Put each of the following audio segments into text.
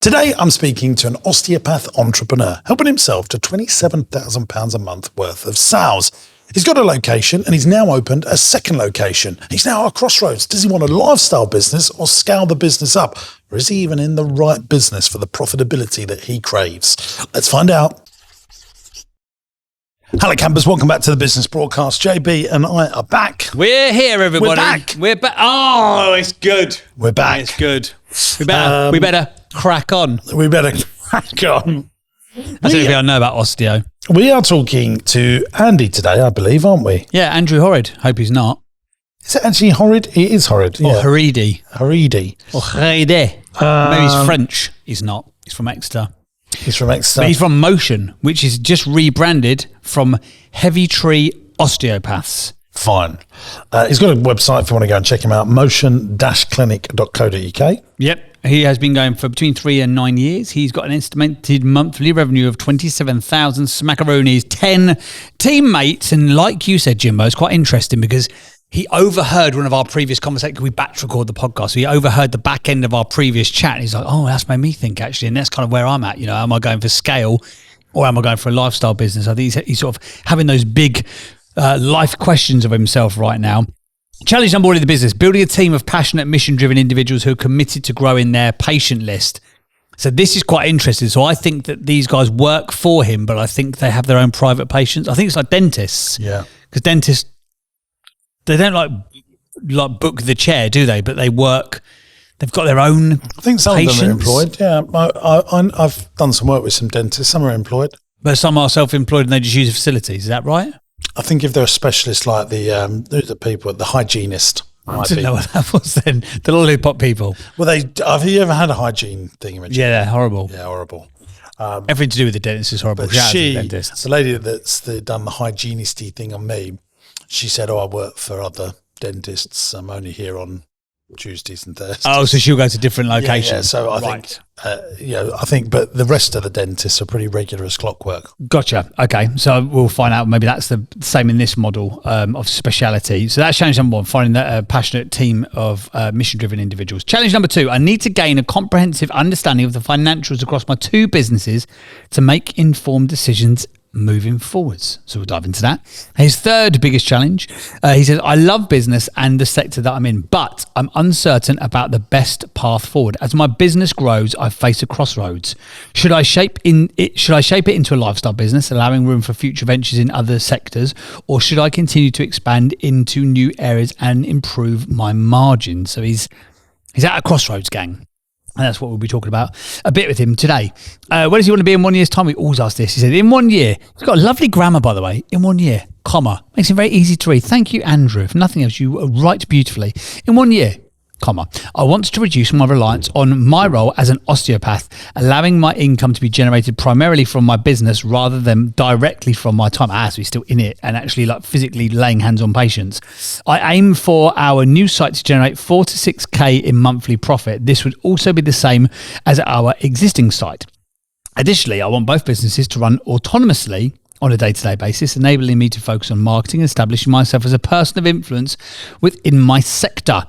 Today, I'm speaking to an osteopath entrepreneur, helping himself to £27,000 a month worth of sales. He's got a location and he's now opened a second location. He's now at a crossroads. Does he want a lifestyle business or scale the business up? Or is he even in the right business for the profitability that he craves? Let's find out. Hello campers, welcome back to the Business Broadcast. JB and I are back. We're here, everybody. We're back. Oh, it's good. We're back. It's good. We better crack on. We better crack on. That's everything I know about osteo. We are talking to Andy today, I believe, aren't we? Yeah, Andrew Horrid. Hope he's not. Is it actually horrid? It is horrid. Or Horidi. Horidi. Or Horide. Maybe he's French. He's not. He's from Exeter. He's from Exeter. But he's from Motion, which is just rebranded from Heavy Tree Osteopaths. Fine. He's got a website if you want to go and check him out, motion-clinic.co.uk. Yep. He has been going for between 3 and 9 years. He's got an estimated monthly revenue of 27,000 smackaroonies, 10 teammates. And like you said, Jimbo, it's quite interesting because he overheard one of our previous conversations. We batch record the podcast. So he overheard the back end of our previous chat. And he's like, oh, that's made me think, actually. And that's kind of where I'm at. You know, am I going for scale or am I going for a lifestyle business? I think he's sort of having those big life questions of himself right now. Challenge number one in the business, building a team of passionate, mission-driven individuals who are committed to growing their patient list. So this is quite interesting. So I think that these guys work for him, but I think they have their own private patients. I think it's like dentists. Yeah. Because dentists, they don't like book the chair, do they? But they work, they've got their own I think some patients. of them are employed, yeah. I've done some work with some dentists. Some are employed. But some are self-employed and they just use the facilities. Is that right? I think if they're a specialist like the people, the hygienist. I didn't know what that was then. The lollipop people. Well, have you ever had a hygiene thing? Yeah, they're horrible. Yeah, horrible. Everything to do with the dentist is horrible. But the lady that's done the hygienist-y thing on me, she said, I work for other dentists. I'm only here on Tuesdays and Thursdays. Oh, so she'll go to different locations. Yeah, so I think, but the rest of the dentists are pretty regular as clockwork. Gotcha. Okay, so we'll find out. Maybe that's the same in this model of speciality. So that's challenge number one, finding that passionate team of mission-driven individuals. Challenge number two, I need to gain a comprehensive understanding of the financials across my two businesses to make informed decisions moving forwards. So we'll dive into that. His third biggest challenge, he says, I love business and the sector that I'm in, but I'm uncertain about the best path forward. As my business grows, I face a crossroads. Should I shape it into a lifestyle business, allowing room for future ventures in other sectors, or should I continue to expand into new areas and improve my margins? So he's at a crossroads, gang. And that's what we'll be talking about a bit with him today. Where does he want to be in 1 year's time? We always ask this. He said, in 1 year, he's got a lovely grammar, by the way, in 1 year, comma, makes it very easy to read. Thank you, Andrew. If nothing else, you write beautifully. In 1 year, comma, I want to reduce my reliance on my role as an osteopath, allowing my income to be generated primarily from my business rather than directly from my time. So he's still in it and actually like physically laying hands on patients. I aim for our new site to generate 4 to 6K in monthly profit. This would also be the same as our existing site. Additionally, I want both businesses to run autonomously on a day-to-day basis, enabling me to focus on marketing and establishing myself as a person of influence within my sector.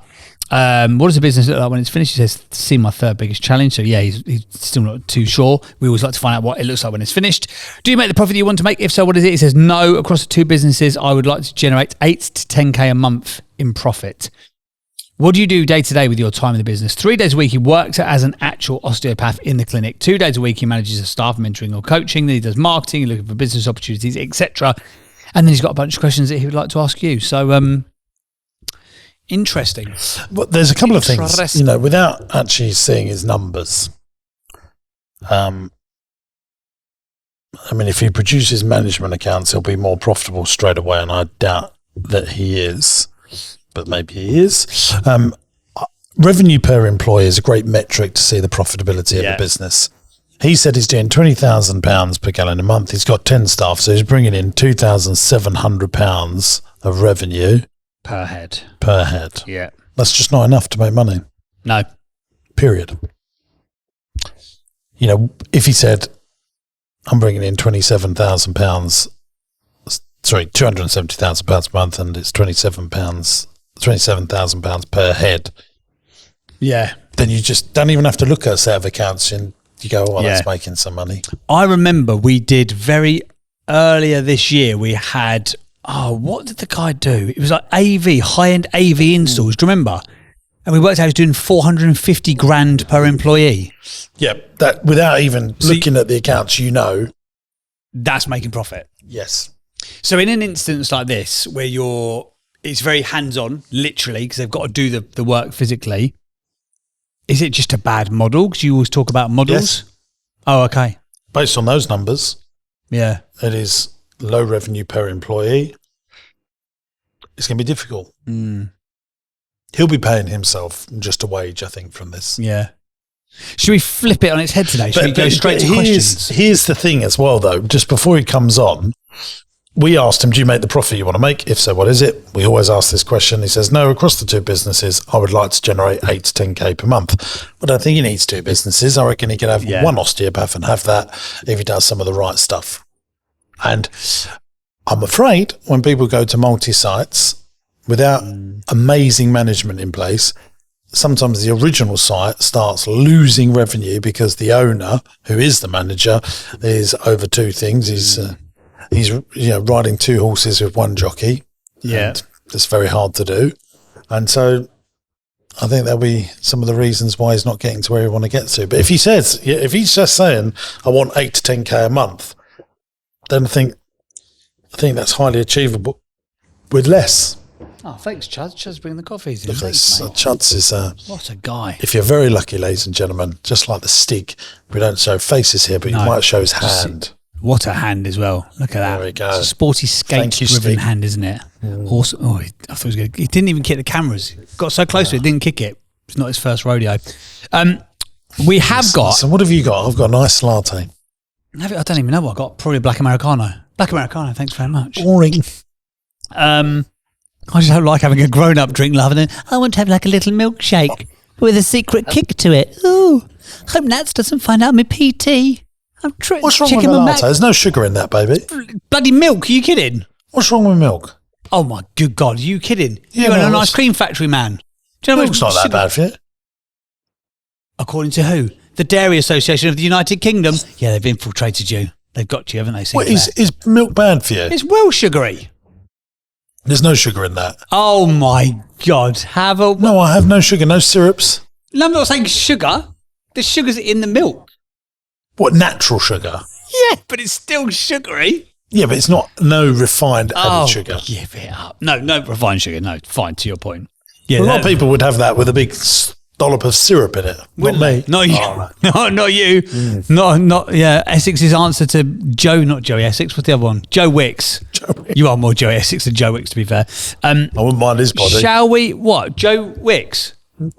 What does the business look like when it's finished? He says, see my third biggest challenge. So yeah, he's still not too sure. We always like to find out what it looks like when it's finished. Do you make the profit you want to make? If so, what is it? He says, no, across the two businesses, I would like to generate 8 to 10K a month in profit. What do you do day to day with your time in the business? 3 days a week, he works as an actual osteopath in the clinic. 2 days a week, he manages a staff, mentoring or coaching. Then he does marketing, looking for business opportunities, etc. And then he's got a bunch of questions that he would like to ask you. So, interesting. Well, there's a couple of things, without actually seeing his numbers. If he produces management accounts, he'll be more profitable straight away, and I doubt that he is, but maybe he is. Revenue per employee is a great metric to see the profitability of a business. He said he's doing £20,000 per calendar month. He's got 10 staff, so he's bringing in £2,700 of revenue. Per head. Yeah. That's just not enough to make money. No. Period. If he said, I'm bringing in £27,000 a month and it's £27,000 per head. Yeah. Then you just don't even have to look at a set of accounts and You go, oh, that's making some money. I remember we did earlier this year, we had, what did the guy do? It was like high-end AV installs. Do you remember? And we worked out he was doing 450 grand per employee. Yeah, that without even looking at the accounts, that's making profit. Yes. So in an instance like this, where it's very hands-on, literally, because they've got to do the work physically, is it just a bad model? Because you always talk about models. Yes. Oh, okay. Based on those numbers, yeah, it is low revenue per employee. It's going to be difficult. He'll be paying himself just a wage, I think, from this. Yeah. Should we flip it on its head today? Should we go straight to questions? Here's the thing as well, though. Just before he comes on, we asked him, do you make the profit you want to make? If so, what is it? We always ask this question. He says, no, across the two businesses, I would like to generate 8 to 10K per month. I don't think he needs two businesses. I reckon he could have one Osteopath and have that if he does some of the right stuff. And I'm afraid when people go to multi-sites without amazing management in place, sometimes the original site starts losing revenue because the owner, who is the manager, is over two things. He's riding two horses with one jockey. Yeah. And it's very hard to do. And so I think there'll be some of the reasons why he's not getting to where he want to get to. But if he's just saying, I want 8 to 10K a month, then I think that's highly achievable with less. Oh, thanks, Chud. Chud's bringing the coffees in. Look, Chud's is what a guy. If you're very lucky, ladies and gentlemen, just like the Stig, we don't show faces here, but you might show his hand. What a hand as well. Look at that. There we go. It's a sporty skate-driven hand, isn't it? Awesome. Oh, I thought he was good. He didn't even kick the cameras. Got so close to it, didn't kick it. It's not his first rodeo. We have got... So what have you got? I've got a nice latte. I don't even know what I got. Probably a black Americano. Black Americano, thanks very much. Boring. I just don't like having a grown-up drink rather than, I want to have like a little milkshake with a secret kick to it. Ooh, hope Nats doesn't find out my PT. What's wrong with a latte? There's no sugar in that, baby. Bloody milk, are you kidding? What's wrong with milk? Oh my good God, are you kidding? You're an ice cream factory, man. Do you know milk's not that bad for you. According to who? The Dairy Association of the United Kingdom. Yeah, they've infiltrated you. They've got you, haven't they? What, is milk bad for you? It's well sugary. There's no sugar in that. Oh my God. No, I have no sugar, no syrups. No, I'm not saying sugar. The sugar's in the milk. What, natural sugar? Yeah, but it's still sugary. Yeah, but it's not refined added sugar. Give it up. No refined sugar. No, fine, to your point. Yeah, a lot of people would have that with a big dollop of syrup in it. Not me. Not you. Oh. No, not you. Essex's answer to Joe, not Joey Essex. What's the other one? Joe Wicks. You are more Joe Essex than Joe Wicks, to be fair. I wouldn't mind his body. Shall we? What? Joe Wicks?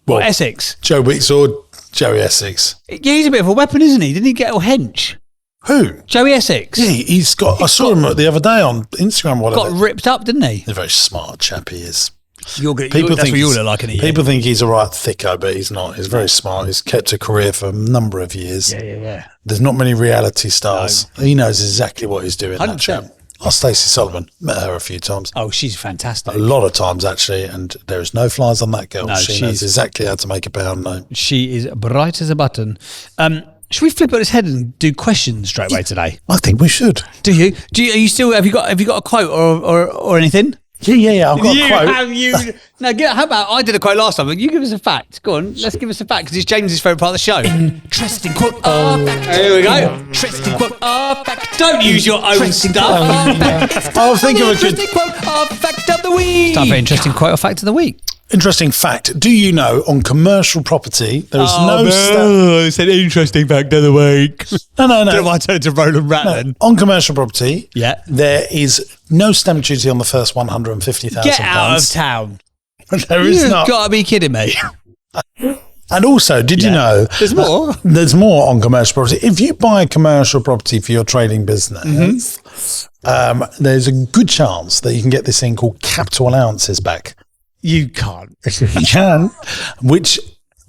Well, Essex? Joe Wicks or Joey Essex? Yeah, he's a bit of a weapon, isn't he? Didn't he get all hench? Who? Joey Essex. Yeah, I saw him the other day on Instagram. Got ripped up, didn't he? He's a very smart chap, he is. That's what you look like in a year. People think he's a right thicko, but he's not. He's very smart. He's kept a career for a number of years. Yeah. There's not many reality stars. No. He knows exactly what he's doing, 100%. That chap. Stacey Solomon. Met her a few times. Oh, she's fantastic. A lot of times, actually, and there's no flies on that girl. No, she knows exactly how to make a pound note. She is bright as a button. Should we flip it on its head and do questions straight away today? I think we should. Do you? Are you still? Have you got a quote or anything? Yeah. I've got a quote. How about I did a quote last time? You give us a fact. Go on, let's give us a fact because it's James's favourite part of the show. Interesting quote or fact. Here we go. Interesting quote or fact. Don't use your own stuff. I'll think of a good interesting quote or fact of the week. It's time for interesting quote or fact of the week. Interesting fact. Do you know on commercial property there is I said interesting fact of the week. No. Don't know why I turned to Roland Rattlin. On commercial property, there is no stamp duty on the first £150,000. Get out of town. There is not. You've got to be kidding me. And also, did you know there's more? There's more on commercial property. If you buy a commercial property for your trading business, there's a good chance that you can get this thing called capital allowances back. You can't. You can, which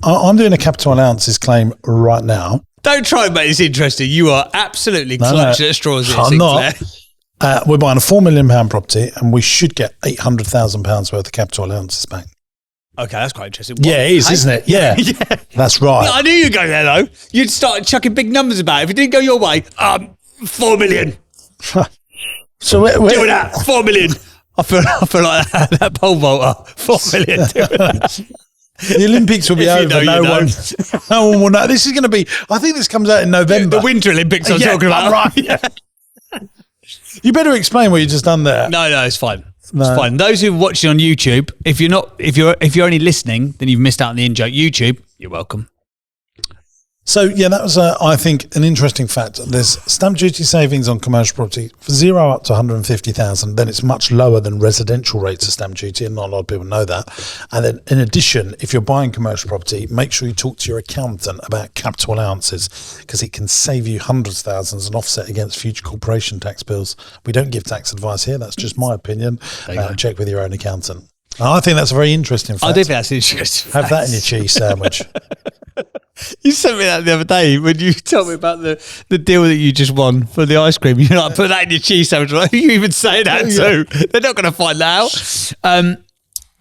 I'm doing a capital allowances claim right now. Don't try and make this interesting. You are absolutely clutching at straws here, Sinclair. Not. We're buying a £4 million property and we should get £800,000 worth of capital allowances back. Okay, that's quite interesting. Yeah, it is, isn't it? Yeah. Yeah. That's right. I knew you'd go there, though. You'd start chucking big numbers about it. If it didn't go your way, 4 million. So Do that. 4 million. I feel like that pole vaulter. 4 million. the Olympics will be If you over. know, No one will know. This is going to be, I think this comes out in November. The Winter Olympics I'm talking about. Right. Yeah. You better explain what you just done there. No, it's fine. No. It's fine. Those who are watching on YouTube, if you're only listening, then you've missed out on the in-joke. YouTube, you're welcome. So, yeah, that was, I think, an interesting fact. There's stamp duty savings on commercial property for 0 up to 150,000. Then it's much lower than residential rates of stamp duty, and not a lot of people know that. And then, in addition, if you're buying commercial property, make sure you talk to your accountant about capital allowances, because it can save you hundreds of thousands and offset against future corporation tax bills. We don't give tax advice here. That's just my opinion. Check with your own accountant. And I think that's a very interesting fact. I do think that's interesting. Have that in your cheese sandwich. You sent me that the other day when you told me about the deal that you just won for the ice cream. You're like, put that in your cheese sandwich. Like, you even say that too. They're not going to find that out.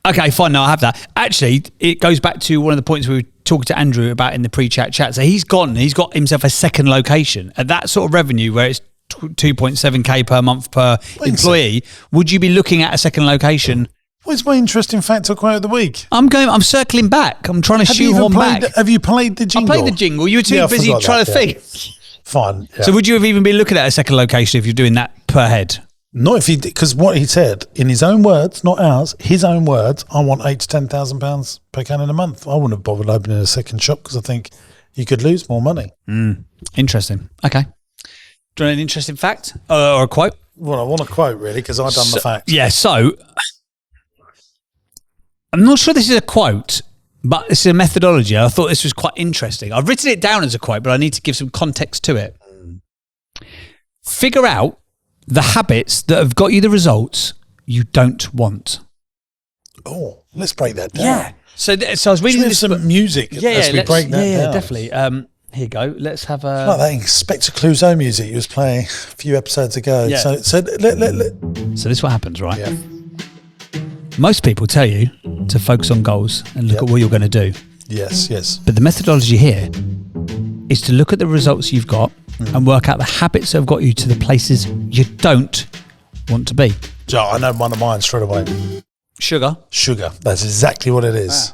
Okay, fine. No, I have that. Actually, it goes back to one of the points we were talking to Andrew about in the pre-chat chat. So he's got himself a second location at that sort of revenue where it's 2.7k per month per employee. Would you be looking at a second location? What's my interesting fact or quote of the week? I'm circling back. I'm trying to shoehorn back. Have you played the jingle? I played the jingle. You were too busy trying to think. Fine. Yeah. So would you have even been looking at a second location if you're doing that per head? Not if he did, because what he said in his own words, not ours, his own words, I want £8,000 to £10,000 per cannon a month. I wouldn't have bothered opening a second shop because I think you could lose more money. Interesting. Okay. Do you want an interesting fact or a quote? Well, I want a quote really because I've done the fact. Yeah. So I'm not sure this is a quote, but it's a methodology. I thought this was quite interesting. I've written it down as a quote, but I need to give some context to it. Figure out the habits that have got you the results you don't want. Oh, let's break that down. Yeah. So I was reading this some music as we break that down. Yeah, definitely. Here you go. Let's have a... Like that Inspector Clouseau music you was playing a few episodes ago. Yeah. So So this is what happens, right? Yeah. Most people tell you to focus on goals and look at what you're going to do. Yes. But the methodology here is to look at the results you've got and work out the habits that have got you to the places you don't want to be. So I know one of mine straight away. Sugar. That's exactly what it is.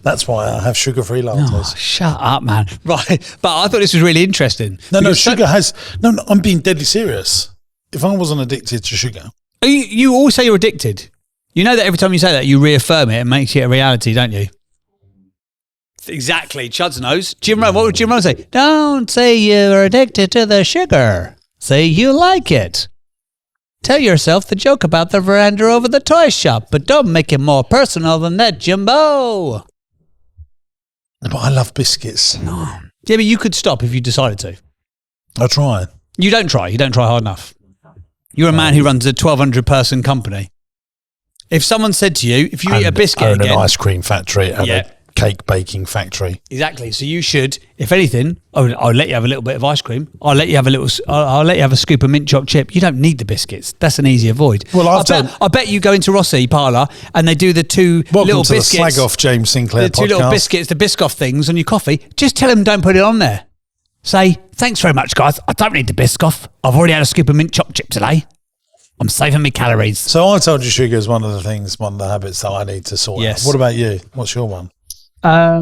That's why I have sugar-free lattes. Oh, shut up, man. Right. But I thought this was really interesting. No, sugar has... No, I'm being deadly serious. If I wasn't addicted to sugar... You always say you're addicted. You know that every time you say that, you reaffirm it and makes it a reality, don't you? Exactly. Chuds knows. Jim Rohn, what would Jim Rohn say? Don't say you're addicted to the sugar. Say you like it. Tell yourself the joke about the veranda over the toy shop, but don't make it more personal than that, Jimbo. But I love biscuits. No. Yeah, but you could stop if you decided to. I'll try. You don't try. You don't try hard enough. You're a man who runs a 1,200-person company. If someone said to you, if you eat a biscuit own again... an ice cream factory and a cake baking factory. Exactly. So you should, if anything, I'll let you have a little bit of ice cream. I'll let you have a scoop of mint chocolate chip. You don't need the biscuits. That's an easy avoid. Well, I bet you go into Rossi Parlour and they do the two little biscuits. The slag off James Sinclair the two little biscuits, the Biscoff things on your coffee. Just tell them don't put it on there. Say, thanks very much, guys. I don't need the Biscoff. I've already had a scoop of mint chocolate chip today. I'm saving me calories. So I told you sugar is one of the habits that I need to sort out. What about you? What's your one? I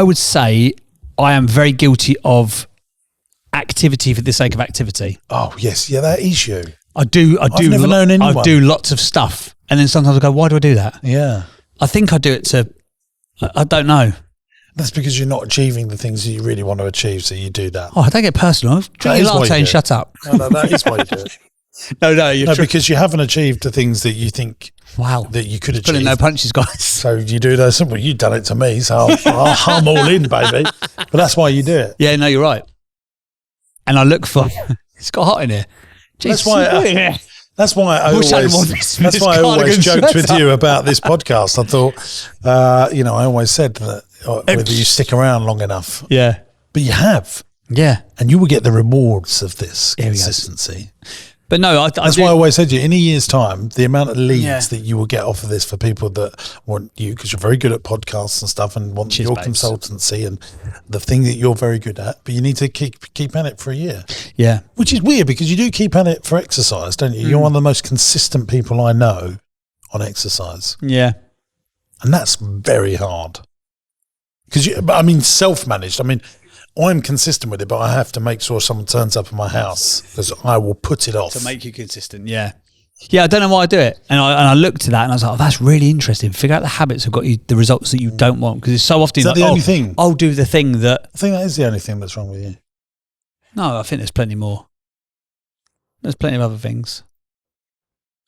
would say I am very guilty of activity for the sake of activity. Oh, yes. Yeah, that is you. I've never known anyone. I do lots of stuff. And then sometimes I go, why do I do that? Yeah. I think I do it I don't know. That's because you're not achieving the things that you really want to achieve, so you do that. Oh, I don't get personal. Drink your latte and shut up. No, that is why you do it. No, because you haven't achieved the things that you think that you could achieve. Pulling no punches, guys. So you do those simple. You've done it to me, so I'm all in, baby. But that's why you do it. Yeah, no, you're right. And I look for... It's got hot in here. Jeez, that's why I always joked with you about this podcast. I thought, I always said that whether you stick around long enough. Yeah. But you have. Yeah. And you will get the rewards of this consistency. But no, That's why I always said to you, in a year's time, the amount of leads Yeah. that you will get off of this for people that want you, because you're very good at podcasts and stuff and want Cheers, your babes. consultancy and the thing that you're very good at, but you need to keep at it for a year. Yeah. Which is weird because you do keep at it for exercise, don't you? You're one of the most consistent people I know on exercise. Yeah. And that's very hard. Because self-managed. I mean, I'm consistent with it, but I have to make sure someone turns up at my house because I will put it off. To make you consistent, yeah. Yeah, I don't know why I do it. And I looked at that and I was like, oh, that's really interesting. Figure out the habits that got you the results that you don't want. Because it's so often Is that the only thing? I'll do the thing that... I think that is the only thing that's wrong with you. No, I think there's plenty more. There's plenty of other things.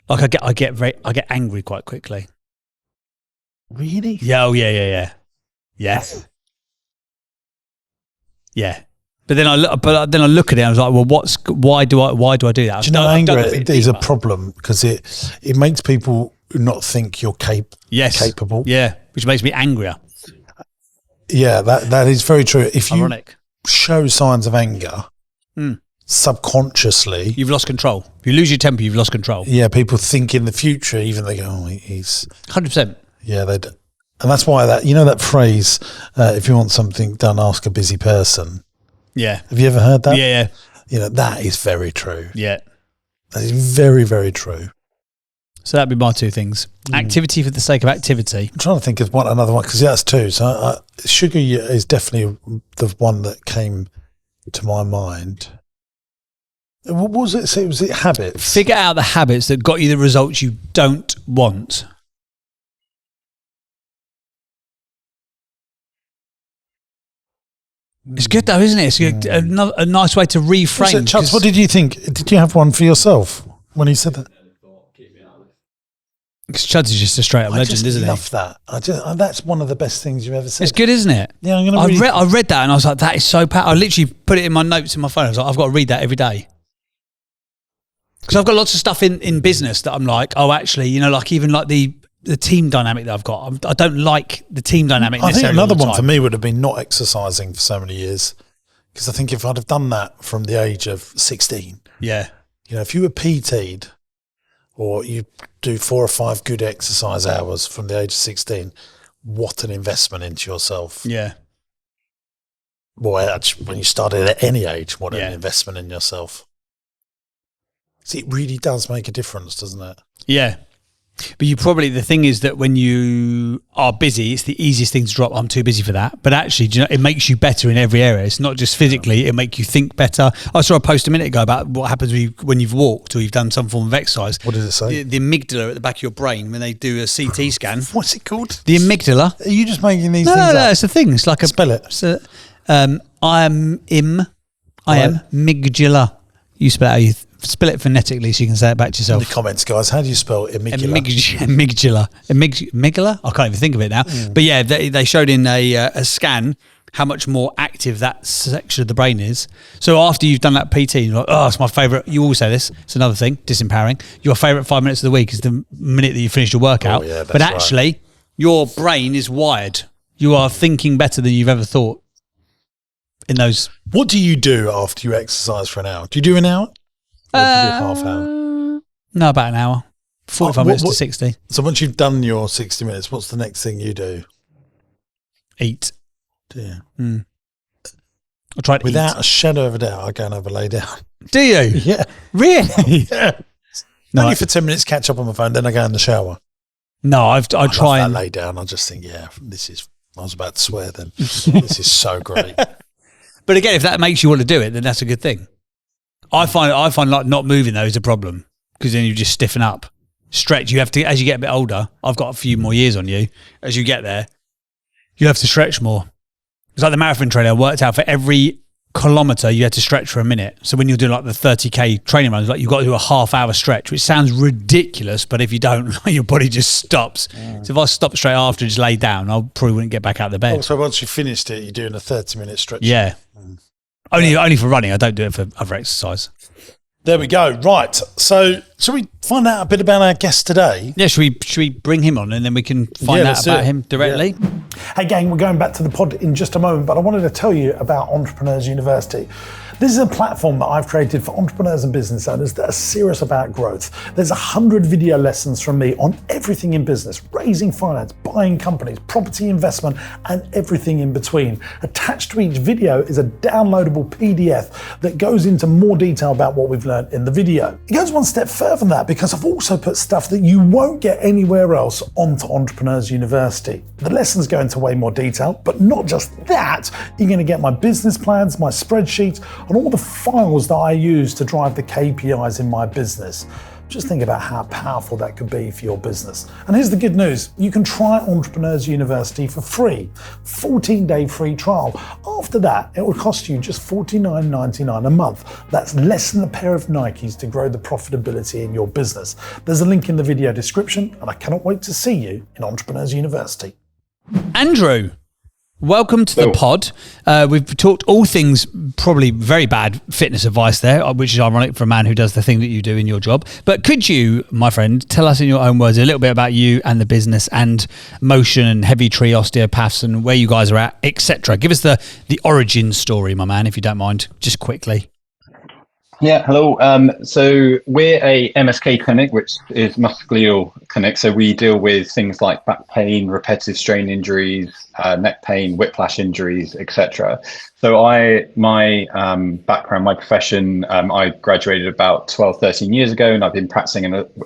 Like I get angry quite quickly. Really? Yeah, yeah. Yeah. But then I look at it and I was like, well, why do I do that? Do you know, anger is a problem because it makes people not think you're capable. Yeah, which makes me angrier. Yeah, that is very true. If you Ironic. show signs of anger subconsciously, You've lost control. If you lose your temper, you've lost control. yeah, people think in the future, even they go, oh, he's 100%. yeah, they do. And that's why that phrase, if you want something done, ask a busy person. Yeah. Have you ever heard that? Yeah. That is very true. Yeah. That is very, very true. So that'd be my two things. Activity for the sake of activity. I'm trying to think of another one because that's two. So sugar is definitely the one that came to my mind. What was it? So was it habits? Figure out the habits that got you the results you don't want. It's good though, isn't it? It's a nice way to reframe. Chubbs, what did you think? Did you have one for yourself when he said that? Because Chuds is just a straight up legend, isn't I he? love that. That's one of the best things you've ever said. It's good, isn't it? Yeah, I'm going to I read that and I was like, that is so powerful. I literally put it in my notes in my phone. I was like, I've got to read that every day. Because I've got lots of stuff in business that I'm like, oh, actually, like even like the team dynamic that I've got. I don't like the team dynamic I think necessarily. another one for me would have been not exercising for so many years. Because I think if I'd have done that from the age of 16, Yeah. if you were PT'd or you do 4 or 5 good exercise hours from the age of 16, what an investment into yourself. Yeah. Boy, actually, when you started at any age, what an investment in yourself. See, it really does make a difference, doesn't it? Yeah. But the thing is that when you are busy, it's the easiest thing to drop. I'm too busy for that. But actually, it makes you better in every area. It's not just physically, it makes you think better. I saw a post a minute ago about what happens when you've walked or you've done some form of exercise. What does it say? The amygdala at the back of your brain, when they do a CT scan. What's it called? The amygdala. Are you just making these things No, up? it's a thing. It's like Spell it. It's I am amygdala. You spell it how you spell it phonetically so you can say it back to In the yourself. comments, guys, how do you spell amygdala? Amygdala. I can't even think of it now. But yeah, they showed in a scan how much more active that section of the brain is. So after you've done that PT, you're like, oh, it's my favourite. You all say this. It's another thing, disempowering. Your favourite 5 minutes of the week is the minute that you finish your workout. Oh, yeah, that's but actually, your brain is wired. You are thinking better than you've ever thought in those. What do you do after you exercise for an hour? Do you do an hour? Or do you do half hour? No, about an hour. 45 minutes to 60. So once you've done your 60 minutes, what's the next thing you do? Eat. Do you? I tried to Without eat. a shadow of a doubt, I go and have a lay down. Do you? Yeah. Really? Yeah. No, Only for 10 minutes, catch up on my phone, then I go in the shower. No, I I try love and that lay down. I just think, I was about to swear then. This is so great. But again, if that makes you want to do it, then that's a good thing. I find like not moving though is a problem because then you just stiffen up. Stretch. You have to, as you get a bit older. I've got a few more years on you. As you get there, you have to stretch more. It's like the marathon trainer. I worked out for every kilometre you had to stretch for a minute. So when you're doing like the 30k training runs, like you've got to do a half-hour stretch, which sounds ridiculous, but if you don't, your body just stops. So if I stopped straight after and just lay down, I probably wouldn't get back out of the bed. So once you finished it, you're doing a 30-minute stretch. Yeah. Only for running. I don't do it for other exercise. There we go. Right. So Shall we find out a bit about our guest today? Yeah, should we bring him on and then we can find out about him directly? Yeah. Hey gang, we're going back to the pod in just a moment, but I wanted to tell you about Entrepreneurs University. This is a platform that I've created for entrepreneurs and business owners that are serious about growth. There's 100 video lessons from me on everything in business, raising finance, buying companies, property investment, and everything in between. Attached to each video is a downloadable PDF that goes into more detail about what we've learned in the video. It goes one step further than that because I've also put stuff that you won't get anywhere else onto Entrepreneurs University. The lessons go into way more detail, but not just that. You're going to get my business plans, my spreadsheets, and all the files that I use to drive the KPIs in my business. Just think about how powerful that could be for your business. And here's the good news. You can try Entrepreneurs University for free. 14-day free trial. After that, it will cost you just $49.99 a month. That's less than a pair of Nikes to grow the profitability in your business. There's a link in the video description, and I cannot wait to see you in Entrepreneurs University. Andrew, welcome to the pod. We've talked all things probably very bad fitness advice there, which is ironic for a man who does the thing that you do in your job. But could you, my friend, tell us in your own words a little bit about you and the business and Motion and Heavy Tree Osteopaths and where you guys are at, etc. Give us the origin story, my man, if you don't mind, just quickly. Yeah, hello. So we're a MSK clinic, which is musculoskeletal clinic. So we deal with things like back pain, repetitive strain injuries, neck pain, whiplash injuries, etc. So my background, my profession, I graduated about 12, 13 years ago, and I've been practicing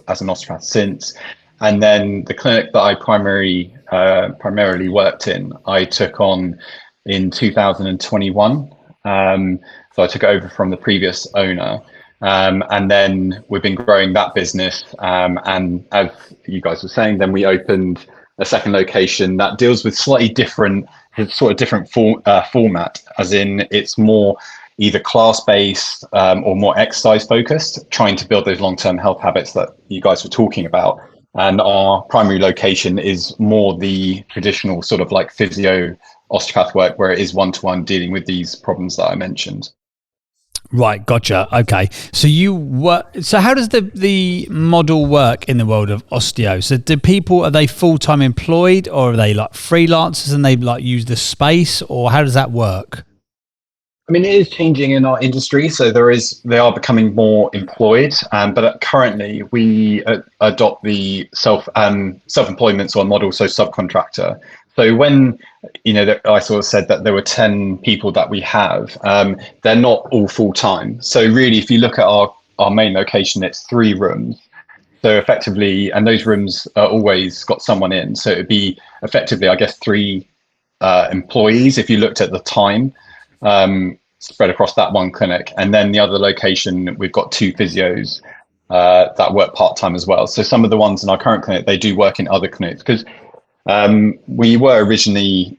as an osteopath since. And then the clinic that I primarily worked in, I took on in 2021. So I took it over from the previous owner, and then we've been growing that business. And as you guys were saying, then we opened a second location that deals with slightly different format, as in it's more either class-based or more exercise-focused, trying to build those long-term health habits that you guys were talking about. And our primary location is more the traditional sort of like physio osteopath work, where it is one-to-one dealing with these problems that I mentioned. Right, gotcha. Okay, so So how does the model work in the world of osteo? So are they full-time employed, or are they like freelancers and they like use the space, or how does that work? I mean, it is changing in our industry, so they are becoming more employed. But currently, we adopt the self-employment sort of model, so subcontractor. So when, I sort of said that there were 10 people that we have, they're not all full time. So really, if you look at our main location, it's 3 rooms. So effectively, and those rooms are always got someone in. So it'd be effectively, I guess, 3 employees if you looked at the time spread across that one clinic. And then the other location, we've got 2 physios that work part time as well. So some of the ones in our current clinic, they do work in other clinics because we were originally,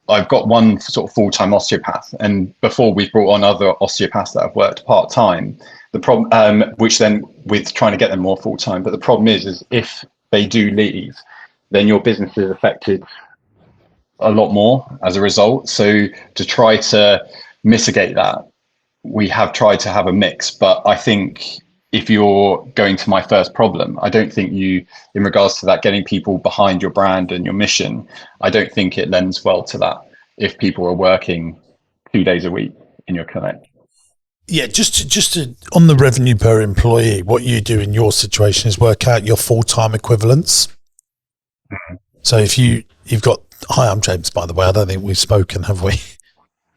I've got one sort of full-time osteopath, and before we brought on other osteopaths that have worked part-time. The problem, which then with trying to get them more full-time, but the problem is if they do leave, then your business is affected a lot more as a result. So to try to mitigate that, we have tried to have a mix, but I think if you're going to my first problem, I don't think in regards to that, getting people behind your brand and your mission, I don't think it lends well to that if people are working 2 days a week in your clinic. Yeah, just to, on the revenue per employee, what you do in your situation is work out your full-time equivalents. So if you've got, hi, I'm James, by the way. I don't think we've spoken, have we?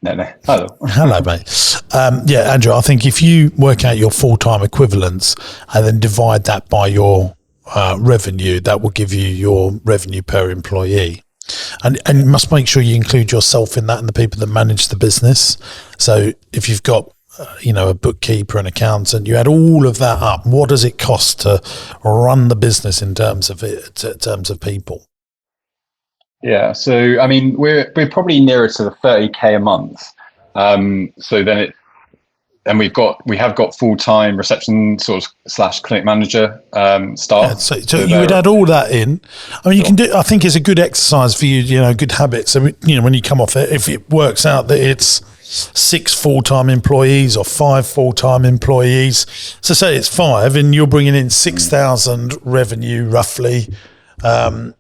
No. Hello. Hello, mate. Yeah, Andrew, I think if you work out your full-time equivalents and then divide that by your revenue, that will give you your revenue per employee. And you must make sure you include yourself in that and the people that manage the business. So if you've got, a bookkeeper, an accountant, you add all of that up, what does it cost to run the business in terms of people? Yeah, so I mean, we're probably nearer to the 30K a month. So then we have got full-time reception sort of / clinic manager staff. Yeah, so you would add all that in. I mean, you can do. I think it's a good exercise for you. Good habits. So when you come off it, if it works out that it's 6 full-time employees or 5 full-time employees. So say it's 5 and you're bringing in 6,000 revenue roughly per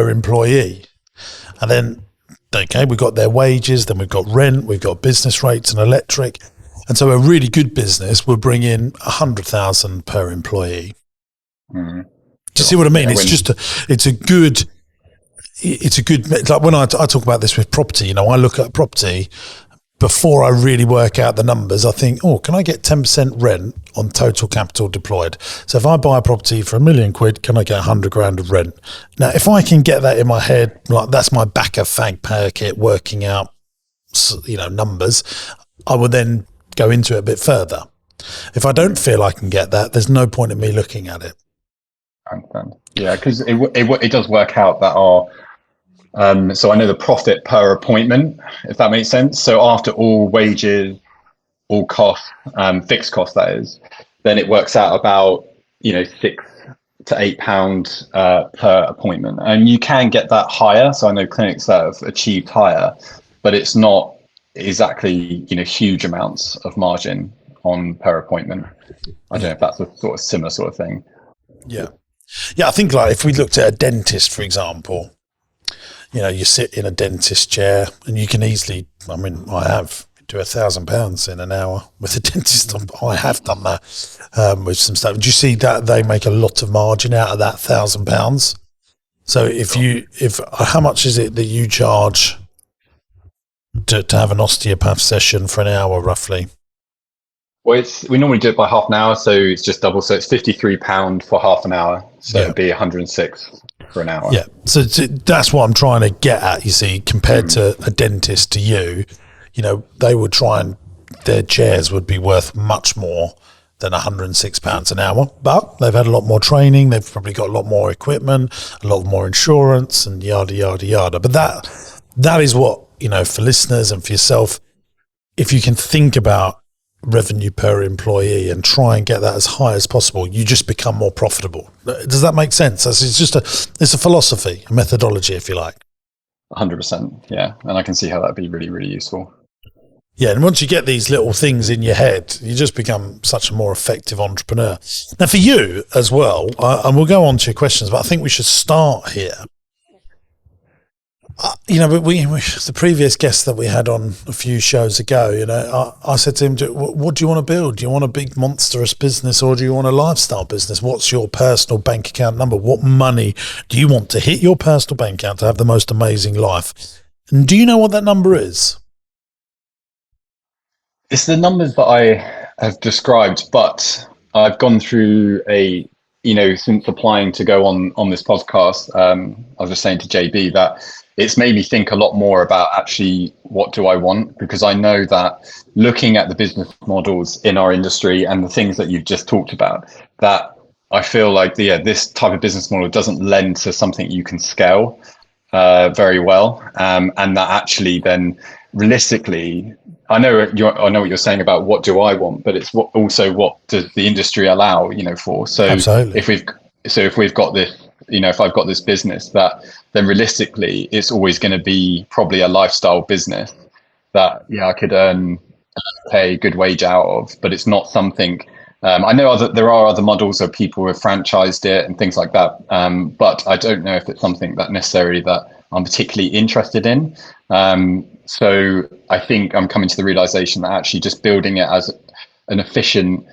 employee. And then, okay, we've got their wages, then we've got rent, we've got business rates and electric. And so a really good business will bring in 100,000 per employee. Do you see what I mean? It's a good, like when I talk about this with property, you know, I look at property before I really work out the numbers. I think, oh, can I get 10% rent on total capital deployed? So if I buy a property for £1 million, can I get 100 grand of rent? Now, if I can get that in my head, like that's my back of fag packet working out, you know, numbers, I will then go into it a bit further. If I don't feel I can get that, there's no point in me looking at it. I understand. Yeah, because it does work out that so I know the profit per appointment, if that makes sense. So after all wages, all costs, fixed costs that is, then it works out about, you know, £6 to £8 per appointment, and you can get that higher. So I know clinics that have achieved higher, but it's not exactly, you know, huge amounts of margin on per appointment. I don't know if that's a sort of similar sort of thing. Yeah, I think like if we looked at a dentist, for example, you know, you sit in a dentist chair and you can easily, I mean, I have do £1,000 in an hour with a dentist. I have done that with some stuff. Do you see that they make a lot of margin out of that £1,000? So how much is it that you charge to have an osteopath session for an hour roughly? Well, we normally do it by half an hour, so it's just double. So it's £53 for half an hour. So it'd be 106 for an hour. Yeah. So that's what I'm trying to get at. You see, compared to a dentist, to you know, they would try and their chairs would be worth much more than £106 an hour, but they've had a lot more training. They've probably got a lot more equipment, a lot more insurance, and yada yada yada. But that is what, you know, for listeners and for yourself, if you can think about revenue per employee and try and get that as high as possible, you just become more profitable. Does that make sense? It's a philosophy, a methodology, if you like. 100%. Yeah. And I can see how that'd be really, really useful. Yeah. And once you get these little things in your head, you just become such a more effective entrepreneur. Now for you as well, and we'll go on to your questions, but I think we should start here. You know, but the previous guest that we had on a few shows ago, you know, I said to him, what do you want to build? Do you want a big monstrous business or do you want a lifestyle business? What's your personal bank account number? What money do you want to hit your personal bank account to have the most amazing life? And do you know what that number is? It's the numbers that I have described, but I've gone through since applying to go on this podcast, I was just saying to JB that it's made me think a lot more about actually what do I want, because I know that looking at the business models in our industry and the things that you've just talked about, that I feel like this type of business model doesn't lend to something you can scale very well, and that actually then realistically, I know what you're saying about what do I want, but it's what does the industry allow, you know, for. So Absolutely. if we've got this, you know, if I've got this business, that then realistically it's always going to be probably a lifestyle business that I could pay a good wage out of, but it's not something. I know there are other models of people who have franchised it and things like that, but I don't know if it's something that necessarily that I'm particularly interested in. So I think I'm coming to the realization that actually just building it as an efficient,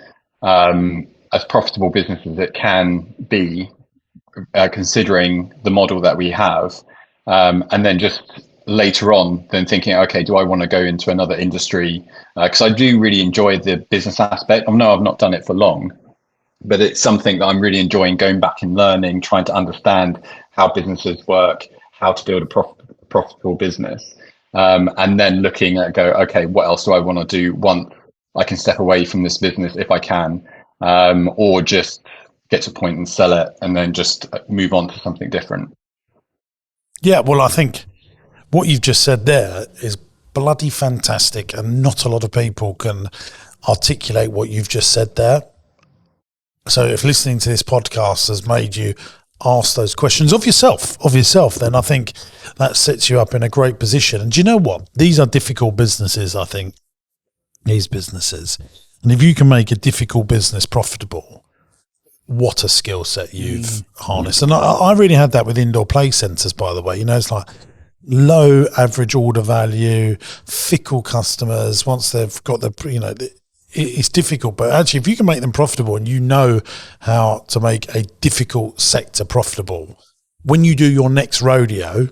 as profitable business as it can be, considering the model that we have, and then just later on then thinking, okay, do I want to go into another industry? Because I do really enjoy the business aspect. I know I've not done it for long, but it's something that I'm really enjoying going back and learning, trying to understand how businesses work, how to build a profitable business, and then looking at okay, what else do I want to do once I can step away from this business if I can, or just get to a point and sell it and then just move on to something different. Yeah, well, I think what you've just said there is bloody fantastic, and not a lot of people can articulate what you've just said there. So if listening to this podcast has made you ask those questions of yourself, then I think that sets you up in a great position. And do you know what? These are difficult businesses, I think, these businesses. And if you can make a difficult business profitable, what a skill set you've harnessed. And I really had that with indoor play centres, by the way. You know, it's like low average order value, fickle customers. Once they've got it's difficult, but actually if you can make them profitable and you know how to make a difficult sector profitable, when you do your next rodeo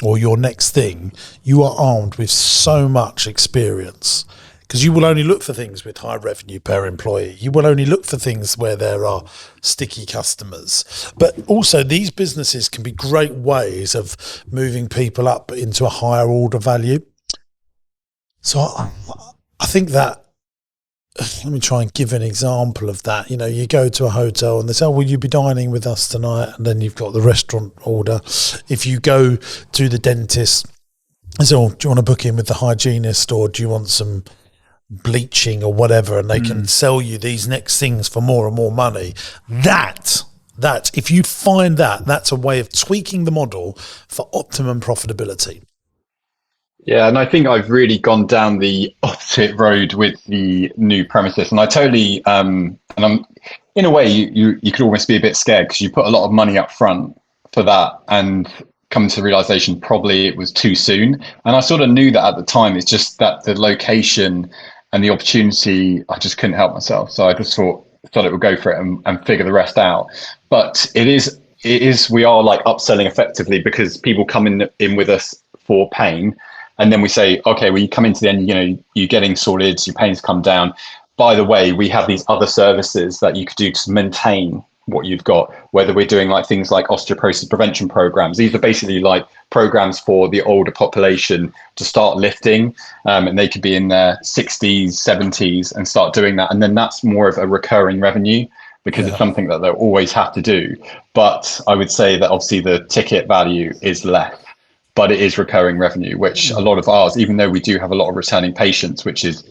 or your next thing, you are armed with so much experience, because you will only look for things with high revenue per employee. You will only look for things where there are sticky customers. But also these businesses can be great ways of moving people up into a higher order value. So I think that, let me try and give an example of that. You know, you go to a hotel and they say, oh, will you be dining with us tonight? And then you've got the restaurant order. If you go to the dentist, they say, oh, do you want to book in with the hygienist, or do you want some bleaching or whatever? And they can sell you these next things for more and more money. That if you find that's a way of tweaking the model for optimum profitability. Yeah, and I think I've really gone down the opposite road with the new premises, and I totally and I'm in a way you could almost be a bit scared, because you put a lot of money up front for that and come to the realization probably it was too soon. And I sort of knew that at the time. It's just that the location and the opportunity, I just couldn't help myself. So I just thought it would go for it and figure the rest out. But it is we are like upselling effectively, because people come in with us for pain. And then we say, okay, well, you come into the end, you know, you're getting sorted, your pain's come down. By the way, we have these other services that you could do to maintain what you've got, whether we're doing like things like osteoporosis prevention programs. These are basically like programs for the older population to start lifting, and they could be in their 60s, 70s and start doing that. And then that's more of a recurring revenue, because it's something that they'll always have to do. But I would say that obviously the ticket value is less, but it is recurring revenue, which a lot of ours, even though we do have a lot of returning patients, which is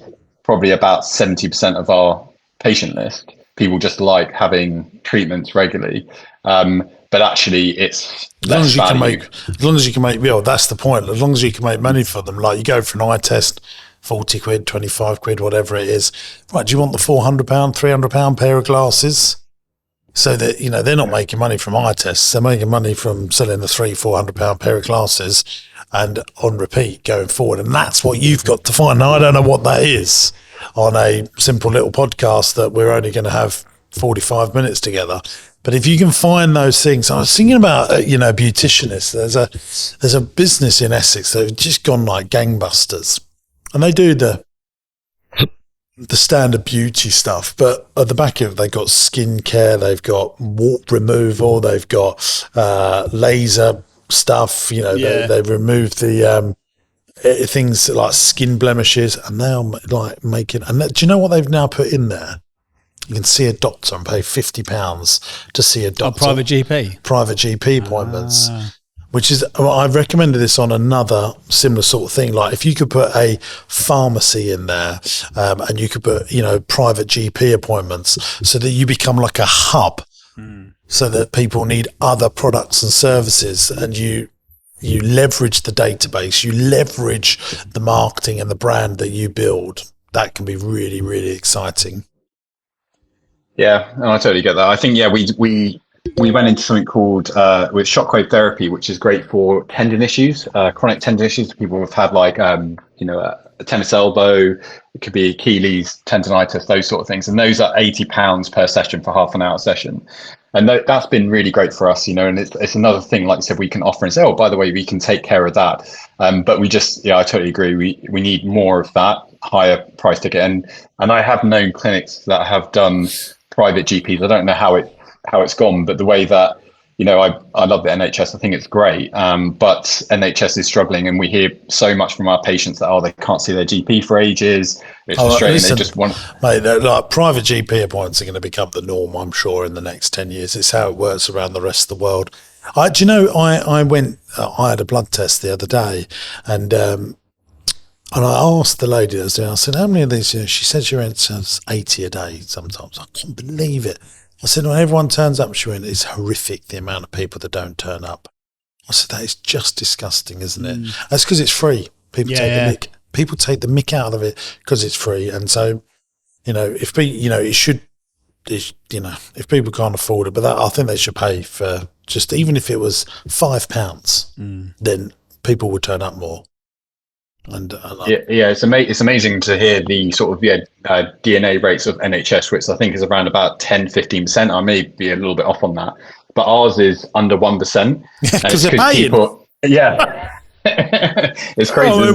probably about 70% of our patient list, people just like having treatments regularly. But actually it's as long as you value. can make, that's the point. As long as you can make money for them, like you go for an eye test, 40 quid, 25 quid, whatever it is. Right, do you want the £400, £300 pair of glasses? So that, you know, they're not making money from eye tests. They're making money from selling the £300-400 pair of glasses and on repeat going forward. And that's what you've got to find. Now, I don't know what that is on a simple little podcast that we're only going to have 45 minutes together. But if you can find those things, I was thinking about, beauticianists. There's a business in Essex that have just gone like gangbusters, and they do the standard beauty stuff, but at the back of it, they've got skincare, they've got warp removal, they've got laser stuff. You know, they've removed the things like skin blemishes, and they're like making. And do you know what they've now put in there? You can see a doctor and pay £50 to see a doctor. Private GP appointments. Which is, I've recommended this on another similar sort of thing. Like if you could put a pharmacy in there, and you could put, private GP appointments, so that you become like a hub, so that people need other products and services, and you leverage the database, you leverage the marketing and the brand that you build. That can be really, really exciting. Yeah, and I totally get that. I think, we went into something called with shockwave therapy, which is great for tendon issues, chronic tendon issues. People have had like, a tennis elbow, it could be Achilles tendonitis, those sort of things. And those are £80 per session for half an hour session. And that's been really great for us, and it's another thing, like you said, we can offer and say, oh, by the way, we can take care of that. But we just, I totally agree. We need more of that higher price ticket. And I have known clinics that have done private GPs. I don't know how it's gone, but the way that, I love the NHS. I think it's great. But NHS is struggling, and we hear so much from our patients that, they can't see their GP for ages. It's frustrating. Listen, they just want, mate, like private GP appointments are going to become the norm, I'm sure, in the next 10 years. It's how it works around the rest of the world. I had a blood test the other day, and I asked the lady I said, how many of these, she said she rents 80 a day sometimes. I couldn't believe it. I said, when everyone turns up, she went, it's horrific the amount of people that don't turn up. I said, that is just disgusting, isn't it? That's because it's free. People take the mick. People take the mick out of it because it's free. And so, if people can't afford it, but I think they should pay for just, even if it was £5, then people would turn up more. And it's amazing to hear the sort of DNA rates of NHS, which I think is around about 10-15%. I may be a little bit off on that, but ours is under 1%. Because they're paying. It's crazy.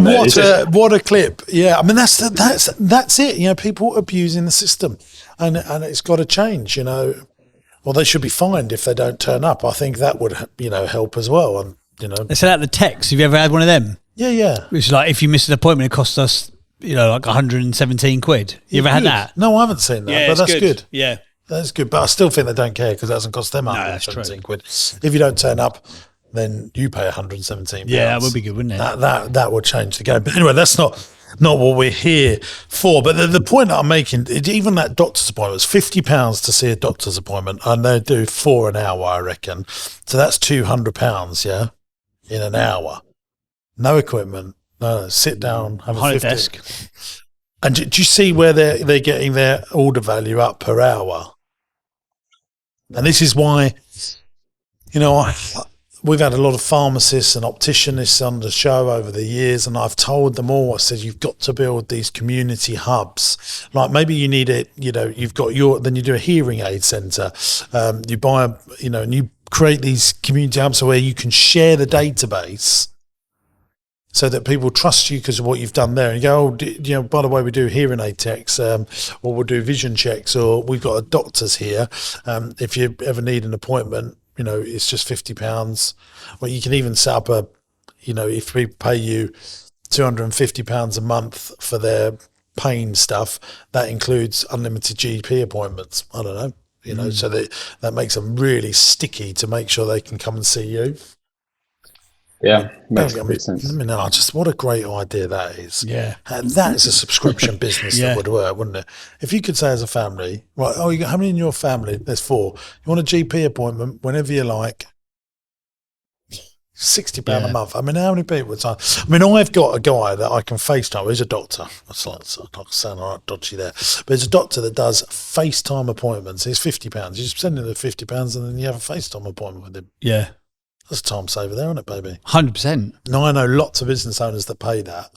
What a clip! Yeah, I mean that's it. People abusing the system, and it's got to change. Well, they should be fined if they don't turn up. I think that would help as well. And they set out the text. Have you ever had one of them? Yeah. Which is like, if you miss an appointment, it costs us, like 117 quid. You ever had that? No, I haven't seen that, but that's good. Yeah. That's good. But I still think they don't care because it doesn't cost them 117 quid. If you don't turn up, then you pay 117 pounds. Yeah, that would be good, wouldn't it? That would change the game. But anyway, that's not what we're here for. But the point that I'm making, even that doctor's appointment, it's £50 to see a doctor's appointment, and they do 4 an hour, I reckon. So that's £200, yeah, in an hour. No equipment. No, sit down, have a desk. And do you see where they're getting their order value up per hour? And this is why, we've had a lot of pharmacists and opticianists on the show over the years, and I've told them all, I said, you've got to build these community hubs. Like maybe you need it, you've got then you do a hearing aid centre. You buy and you create these community hubs where you can share the database so that people trust you because of what you've done there. And you go, by the way, we do hearing aid techs, or we'll do vision checks, or we've got a doctor's here. If you ever need an appointment, it's just £50. Well, you can even set up if we pay you £250 a month for their pain stuff, that includes unlimited GP appointments. I don't know, so that makes them really sticky to make sure they can come and see you. Yeah, makes complete sense. What a great idea that is. Yeah. And that is a subscription business that would work, wouldn't it? If you could say as a family, right, you got how many in your family? There's 4. You want a GP appointment whenever you like, £60 a month. I mean, how many people would sign? I mean, I've got a guy that I can FaceTime. He's a doctor. That's like sound all right dodgy there. But he's a doctor that does FaceTime appointments. It's £50. You just send him the £50 and then you have a FaceTime appointment with him. Yeah. That's a time saver there, isn't it, baby? 100%. No, I know lots of business owners that pay that.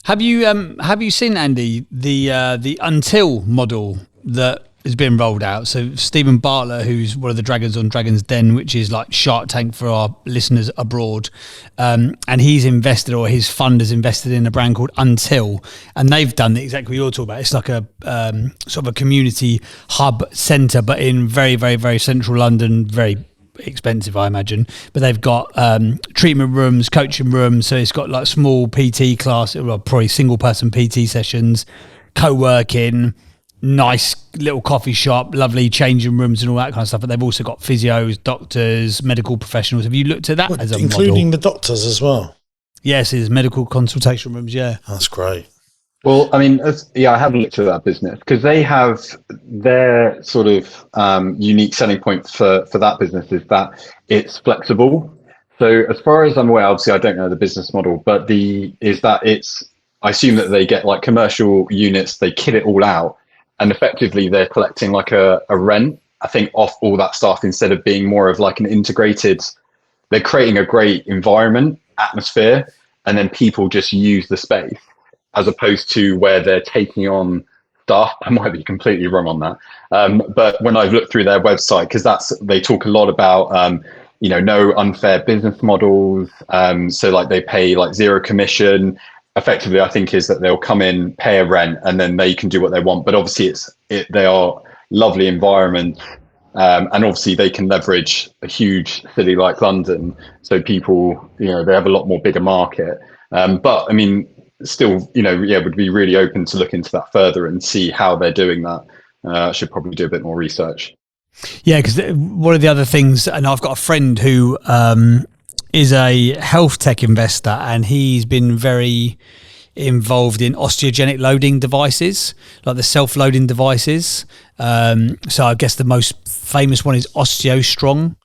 Have you seen, Andy, the Until model that has been rolled out? So Stephen Bartlett, who's one of the dragons on Dragon's Den, which is like Shark Tank for our listeners abroad, and he's invested, or his fund has invested in a brand called Until, and they've done exactly what you're talking about. It's like a sort of a community hub centre, but in very, very, very central London, very expensive, I imagine, but they've got treatment rooms, coaching rooms, so it's got like small PT class, well, probably single person PT sessions, co-working, nice little coffee shop, lovely changing rooms and all that kind of stuff. But they've also got physios, doctors, medical professionals. Have you looked at that as a including model? the doctors as well? Yes, there's medical consultation rooms. Yeah, that's great. Well, I mean, I have looked at that business because they have their sort of unique selling point for that business is that it's flexible. So as far as I'm aware, obviously I don't know the business model, but I assume that they get like commercial units, they kit it all out, and effectively they're collecting like a rent, I think, off all that stuff instead of being more of like an integrated. They're creating a great environment, atmosphere, and then people just use the space, as opposed to where they're taking on stuff. I might be completely wrong on that. But when I've looked through their website, because they talk a lot about, no unfair business models. So like they pay like zero commission. Effectively, I think is that they'll come in, pay a rent, and then they can do what they want. But obviously they are lovely environments. And obviously they can leverage a huge city like London. So people, they have a lot more bigger market. But I mean, still, would be really open to look into that further and see how they're doing that. I should probably do a bit more research. Yeah, because one of the other things, and I've got a friend who is a health tech investor, and he's been very involved in osteogenic loading devices, like the self-loading devices. So I guess the most famous one is OsteoStrong.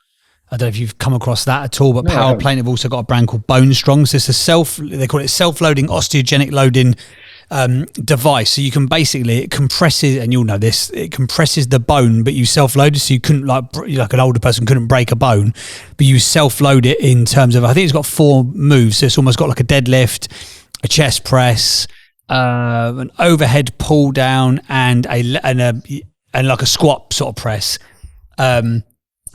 I don't know if you've come across that at all, but No, I Power haven't. Plane have also got a brand called Bone Strong. So it's they call it self-loading osteogenic loading device. So you can basically, it compresses, and you'll know this, it compresses the bone, but you self-load it, so you couldn't, like an older person couldn't break a bone, but you self-load it in terms of, I think it's got 4 moves. So it's almost got like a deadlift, a chest press, an overhead pull down, and like a squat sort of press.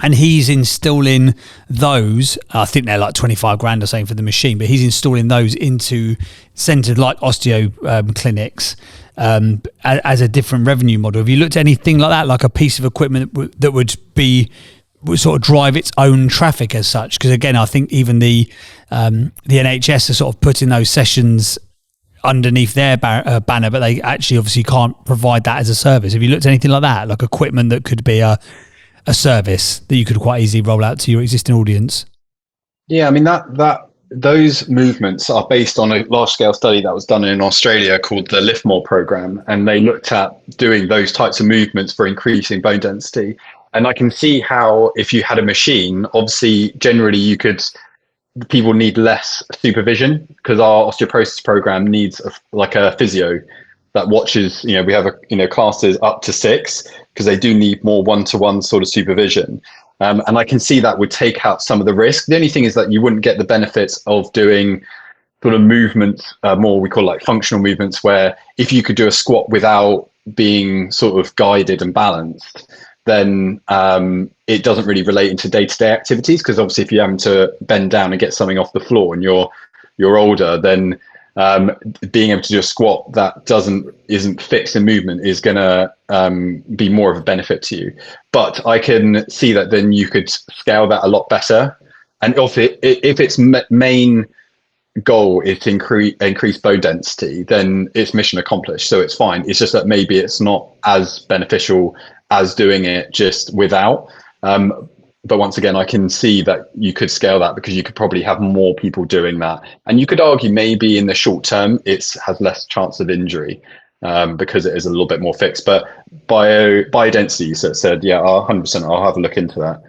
And he's installing those. I think they're like 25 grand or something for the machine, but he's installing those into centers like osteo clinics as a different revenue model. Have you looked at anything like that, like a piece of equipment that would sort of drive its own traffic as such? Because again, I think even the NHS are sort of putting those sessions underneath their banner, but they actually obviously can't provide that as a service. Have you looked at anything like that, like equipment that could be a service that you could quite easily roll out to your existing audience? Yeah, I mean those movements are based on a large scale study that was done in Australia called the Lift More program, and they looked at doing those types of movements for increasing bone density. And I can see how if you had a machine, obviously generally people need less supervision, because our osteoporosis program needs a physio that watches. We have classes up to 6, because they do need more one-to-one sort of supervision. And I can see that would take out some of the risk. The only thing is that you wouldn't get the benefits of doing sort of movements, more we call like functional movements, where if you could do a squat without being sort of guided and balanced, then it doesn't really relate into day-to-day activities. Because obviously if you're having to bend down and get something off the floor and you're older, then being able to do a squat that isn't fixed in movement is going to be more of a benefit to you. But I can see that then you could scale that a lot better. And if its main goal is to increase bone density, then it's mission accomplished. So it's fine. It's just that maybe it's not as beneficial as doing it just without. But once again, I can see that you could scale that, because you could probably have more people doing that. And you could argue maybe in the short term, it has less chance of injury because it is a little bit more fixed. But biodensity, so it said, yeah, 100%, I'll have a look into that.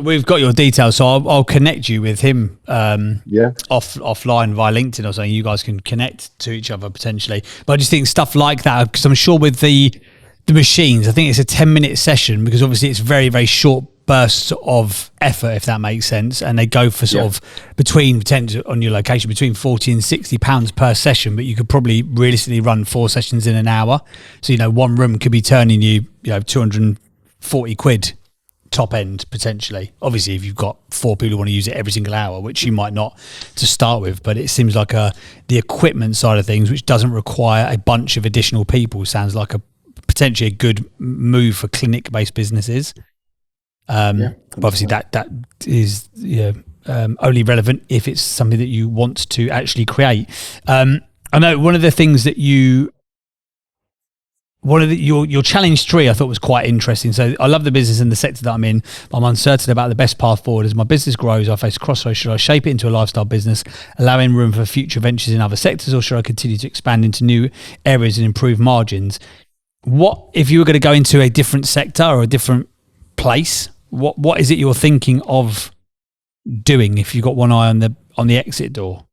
We've got your details, so I'll connect you with him offline via LinkedIn or something. You guys can connect to each other potentially. But I just think stuff like that, because I'm sure with the machines, I think it's a 10-minute session, because obviously it's very, very short bursts of effort, if that makes sense, and they go for sort of depends on your location, between 40 and 60 pounds per session, but you could probably realistically run 4 sessions in an hour. So one room could be turning you 240 quid top end potentially. Obviously if you've got 4 people who want to use it every single hour, which you might not to start with, but it seems like the equipment side of things, which doesn't require a bunch of additional people, sounds like potentially a good move for clinic-based businesses. But obviously that is only relevant if it's something that you want to actually create. I know one of the things that your challenge 3 I thought was quite interesting. So I love the business and the sector that I'm in, but I'm uncertain about the best path forward. As my business grows, I face crossroads. Should I shape it into a lifestyle business, allowing room for future ventures in other sectors, or should I continue to expand into new areas and improve margins? What if you were going to go into a different sector or a different place? What is it you're thinking of doing if you've got one eye on the exit door?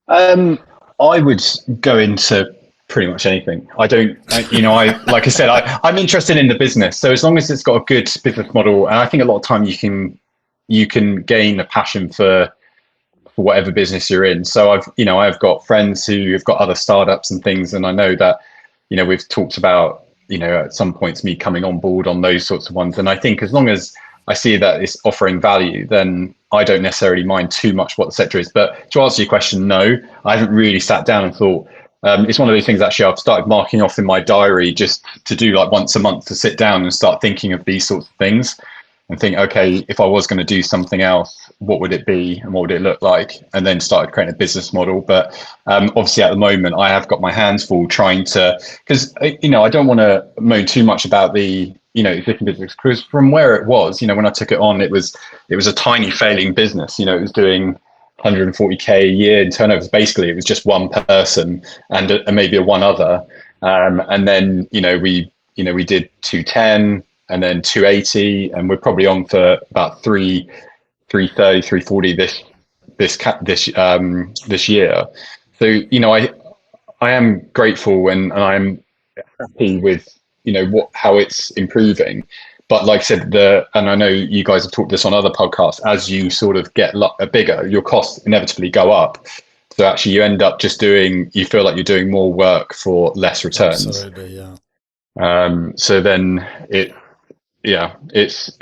I would go into pretty much anything. Like I said, I'm interested in the business. So as long as it's got a good business model, and I think a lot of time you can gain a passion for whatever business you're in. So I've got friends who have got other startups and things, and I know that we've talked about at some points me coming on board on those sorts of ones. And I think as long as I see that it's offering value, then I don't necessarily mind too much what the sector is. But to answer your question, no, I haven't really sat down and thought. It's one of those things actually I've started marking off in my diary, just to do like once a month, to sit down and start thinking of these sorts of things and think, okay, if I was going to do something else, what would it be and what would it look like? And then started creating a business model. But obviously at the moment I have got my hands full trying to, because I don't want to moan too much about the existing business, because from where it was, when I took it on, it was a tiny failing business. It was doing 140k a year in turnovers. Basically, it was just one person and maybe one other. And then, we did 210 and then 280, and we're probably on for about 330, 340 this year. So, I am grateful and I'm happy with, how it's improving. But like I said, and I know you guys have talked this on other podcasts, as you sort of get bigger, your costs inevitably go up. So actually you end up you feel like you're doing more work for less returns. Absolutely, yeah. So then it's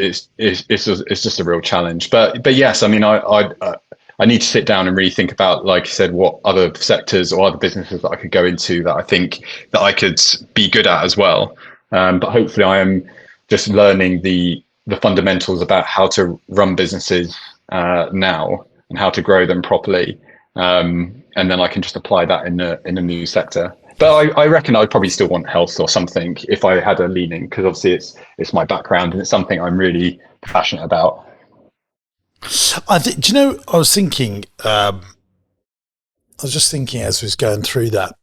just a real challenge. But yes, I mean, I need to sit down and really think about, like you said, what other sectors or other businesses that I could go into that I think that I could be good at as well. But hopefully I am just learning the fundamentals about how to run businesses now and how to grow them properly. And then I can just apply that in a new sector. But I reckon I'd probably still want health or something if I had a leaning, because obviously it's my background and it's something I'm really passionate about. Do you know, I was thinking, I was just thinking as we was going through that,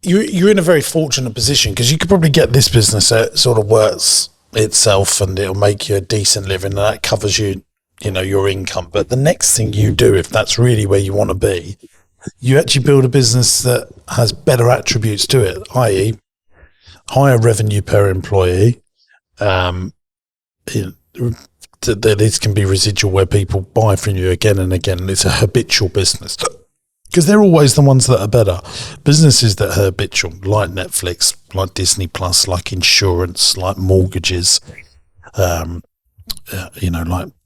you're in a very fortunate position because you could probably get this business that sort of works itself and it'll make you a decent living and that covers your income. But the next thing you do, if that's really where you want to be, you actually build a business that has better attributes to it, i.e. higher revenue per employee. This can be residual where people buy from you again and again. It's a habitual business because they're always the ones that are better. Businesses that are habitual, like Netflix, like Disney Plus, like insurance, like mortgages, like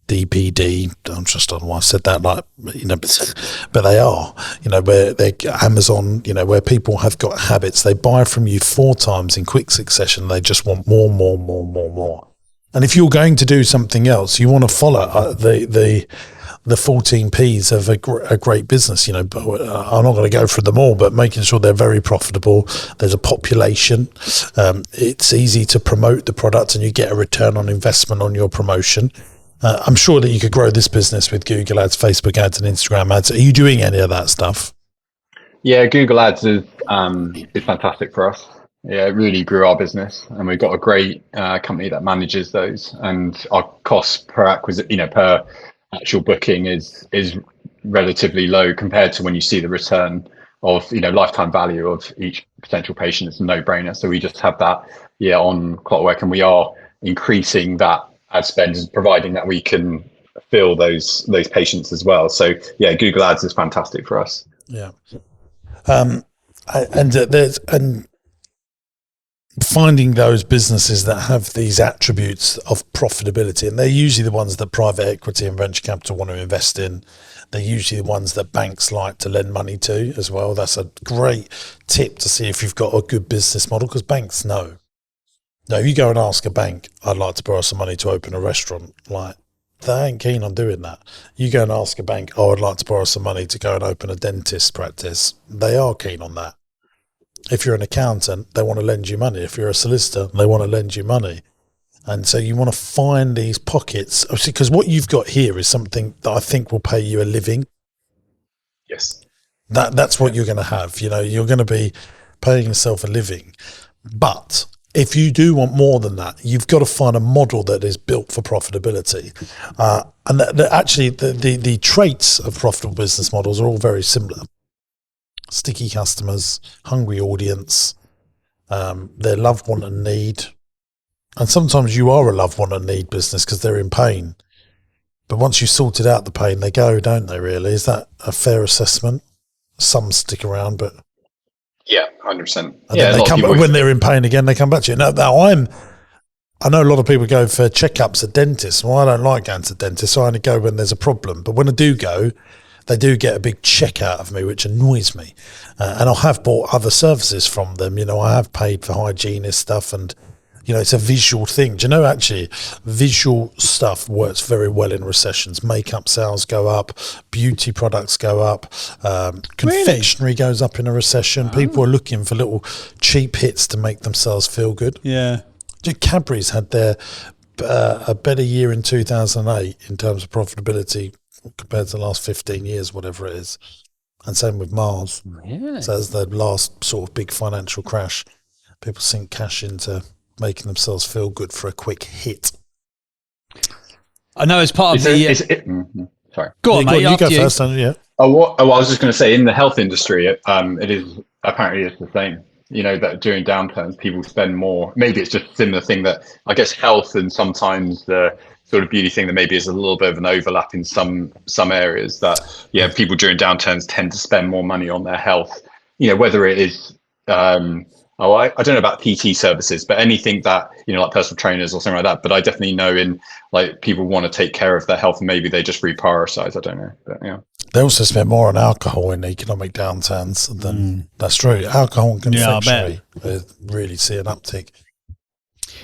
DPD. I'm just on why I said that, but they are, where they're Amazon, where people have got habits. They buy from you 4 times in quick succession. They just want more. And if you're going to do something else, you want to follow the 14 Ps of a great business. But I'm not going to go through them all, but making sure they're very profitable. There's a population. It's easy to promote the product, and you get a return on investment on your promotion. I'm sure that you could grow this business with Google ads, Facebook ads, and Instagram ads. Are you doing any of that stuff? Yeah, Google ads is fantastic for us. Yeah, it really grew our business, and we've got a great company that manages those. And our cost per per actual booking is relatively low compared to when you see the return of lifetime value of each potential patient. It's a no-brainer. So we just have that on Clockwork, and we are increasing that ad spend, providing that we can fill those patients as well. So yeah, Google ads is fantastic for us. Yeah, and finding those businesses that have these attributes of profitability, and they're usually the ones that private equity and venture capital want to invest in. They're usually the ones that banks like to lend money to as well. That's a great tip to see if you've got a good business model, because banks know. Now, if you go and ask a bank, I'd like to borrow some money to open a restaurant, they ain't keen on doing that. You go and ask a bank, I'd like to borrow some money to go and open a dentist practice. They are keen on that. If you're an accountant, they want to lend you money. If you're a solicitor, they want to lend you money. And so you want to find these pockets, because what you've got here is something that I think will pay you a living. Yes. That's what you're going to have. You're going to be paying yourself a living. But if you do want more than that, you've got to find a model that is built for profitability. And actually, the traits of profitable business models are all very similar. Sticky customers, hungry audience, their love, want and need. And sometimes you are a love, want and need business because they're in pain. But once you've sorted out the pain, they go, don't they really? Is that a fair assessment? Some stick around, but... Yeah, 100%. Yeah, they come, when they're in pain again, they come back to you. Now I know a lot of people go for checkups at dentists. Well, I don't like going to the dentist, so I only go when there's a problem. But when I do go, they do get a big check out of me, which annoys me. And I have bought other services from them. I have paid for hygienist stuff, and it's a visual thing. Do you know, actually, visual stuff works very well in recessions. Makeup sales go up, beauty products go up, confectionery goes up in a recession. People are looking for little cheap hits to make themselves feel good. Yeah. Cadbury's had their a better year in 2008 in terms of profitability compared to the last 15 years, whatever it is. And same with Mars. Really? So as the last sort of big financial crash, people sink cash into making themselves feel good for a quick hit. I know as part of sorry. Go on, mate. You go first, don't you? Yeah. I was just going to say, in the health industry, it is apparently it's the same. You know, that during downturns, people spend more. Maybe it's just a similar thing that I guess health and sometimes the sort of beauty thing that maybe is a little bit of an overlap in some areas that, people during downturns tend to spend more money on their health. You know, whether it is, I don't know about PT services, but anything that, like personal trainers or something like that. But I definitely know in like people want to take care of their health and maybe they just reprioritize. I don't know, but yeah. They also spend more on alcohol in economic downturns than that's true. Alcohol and confectionery, they really see an uptick.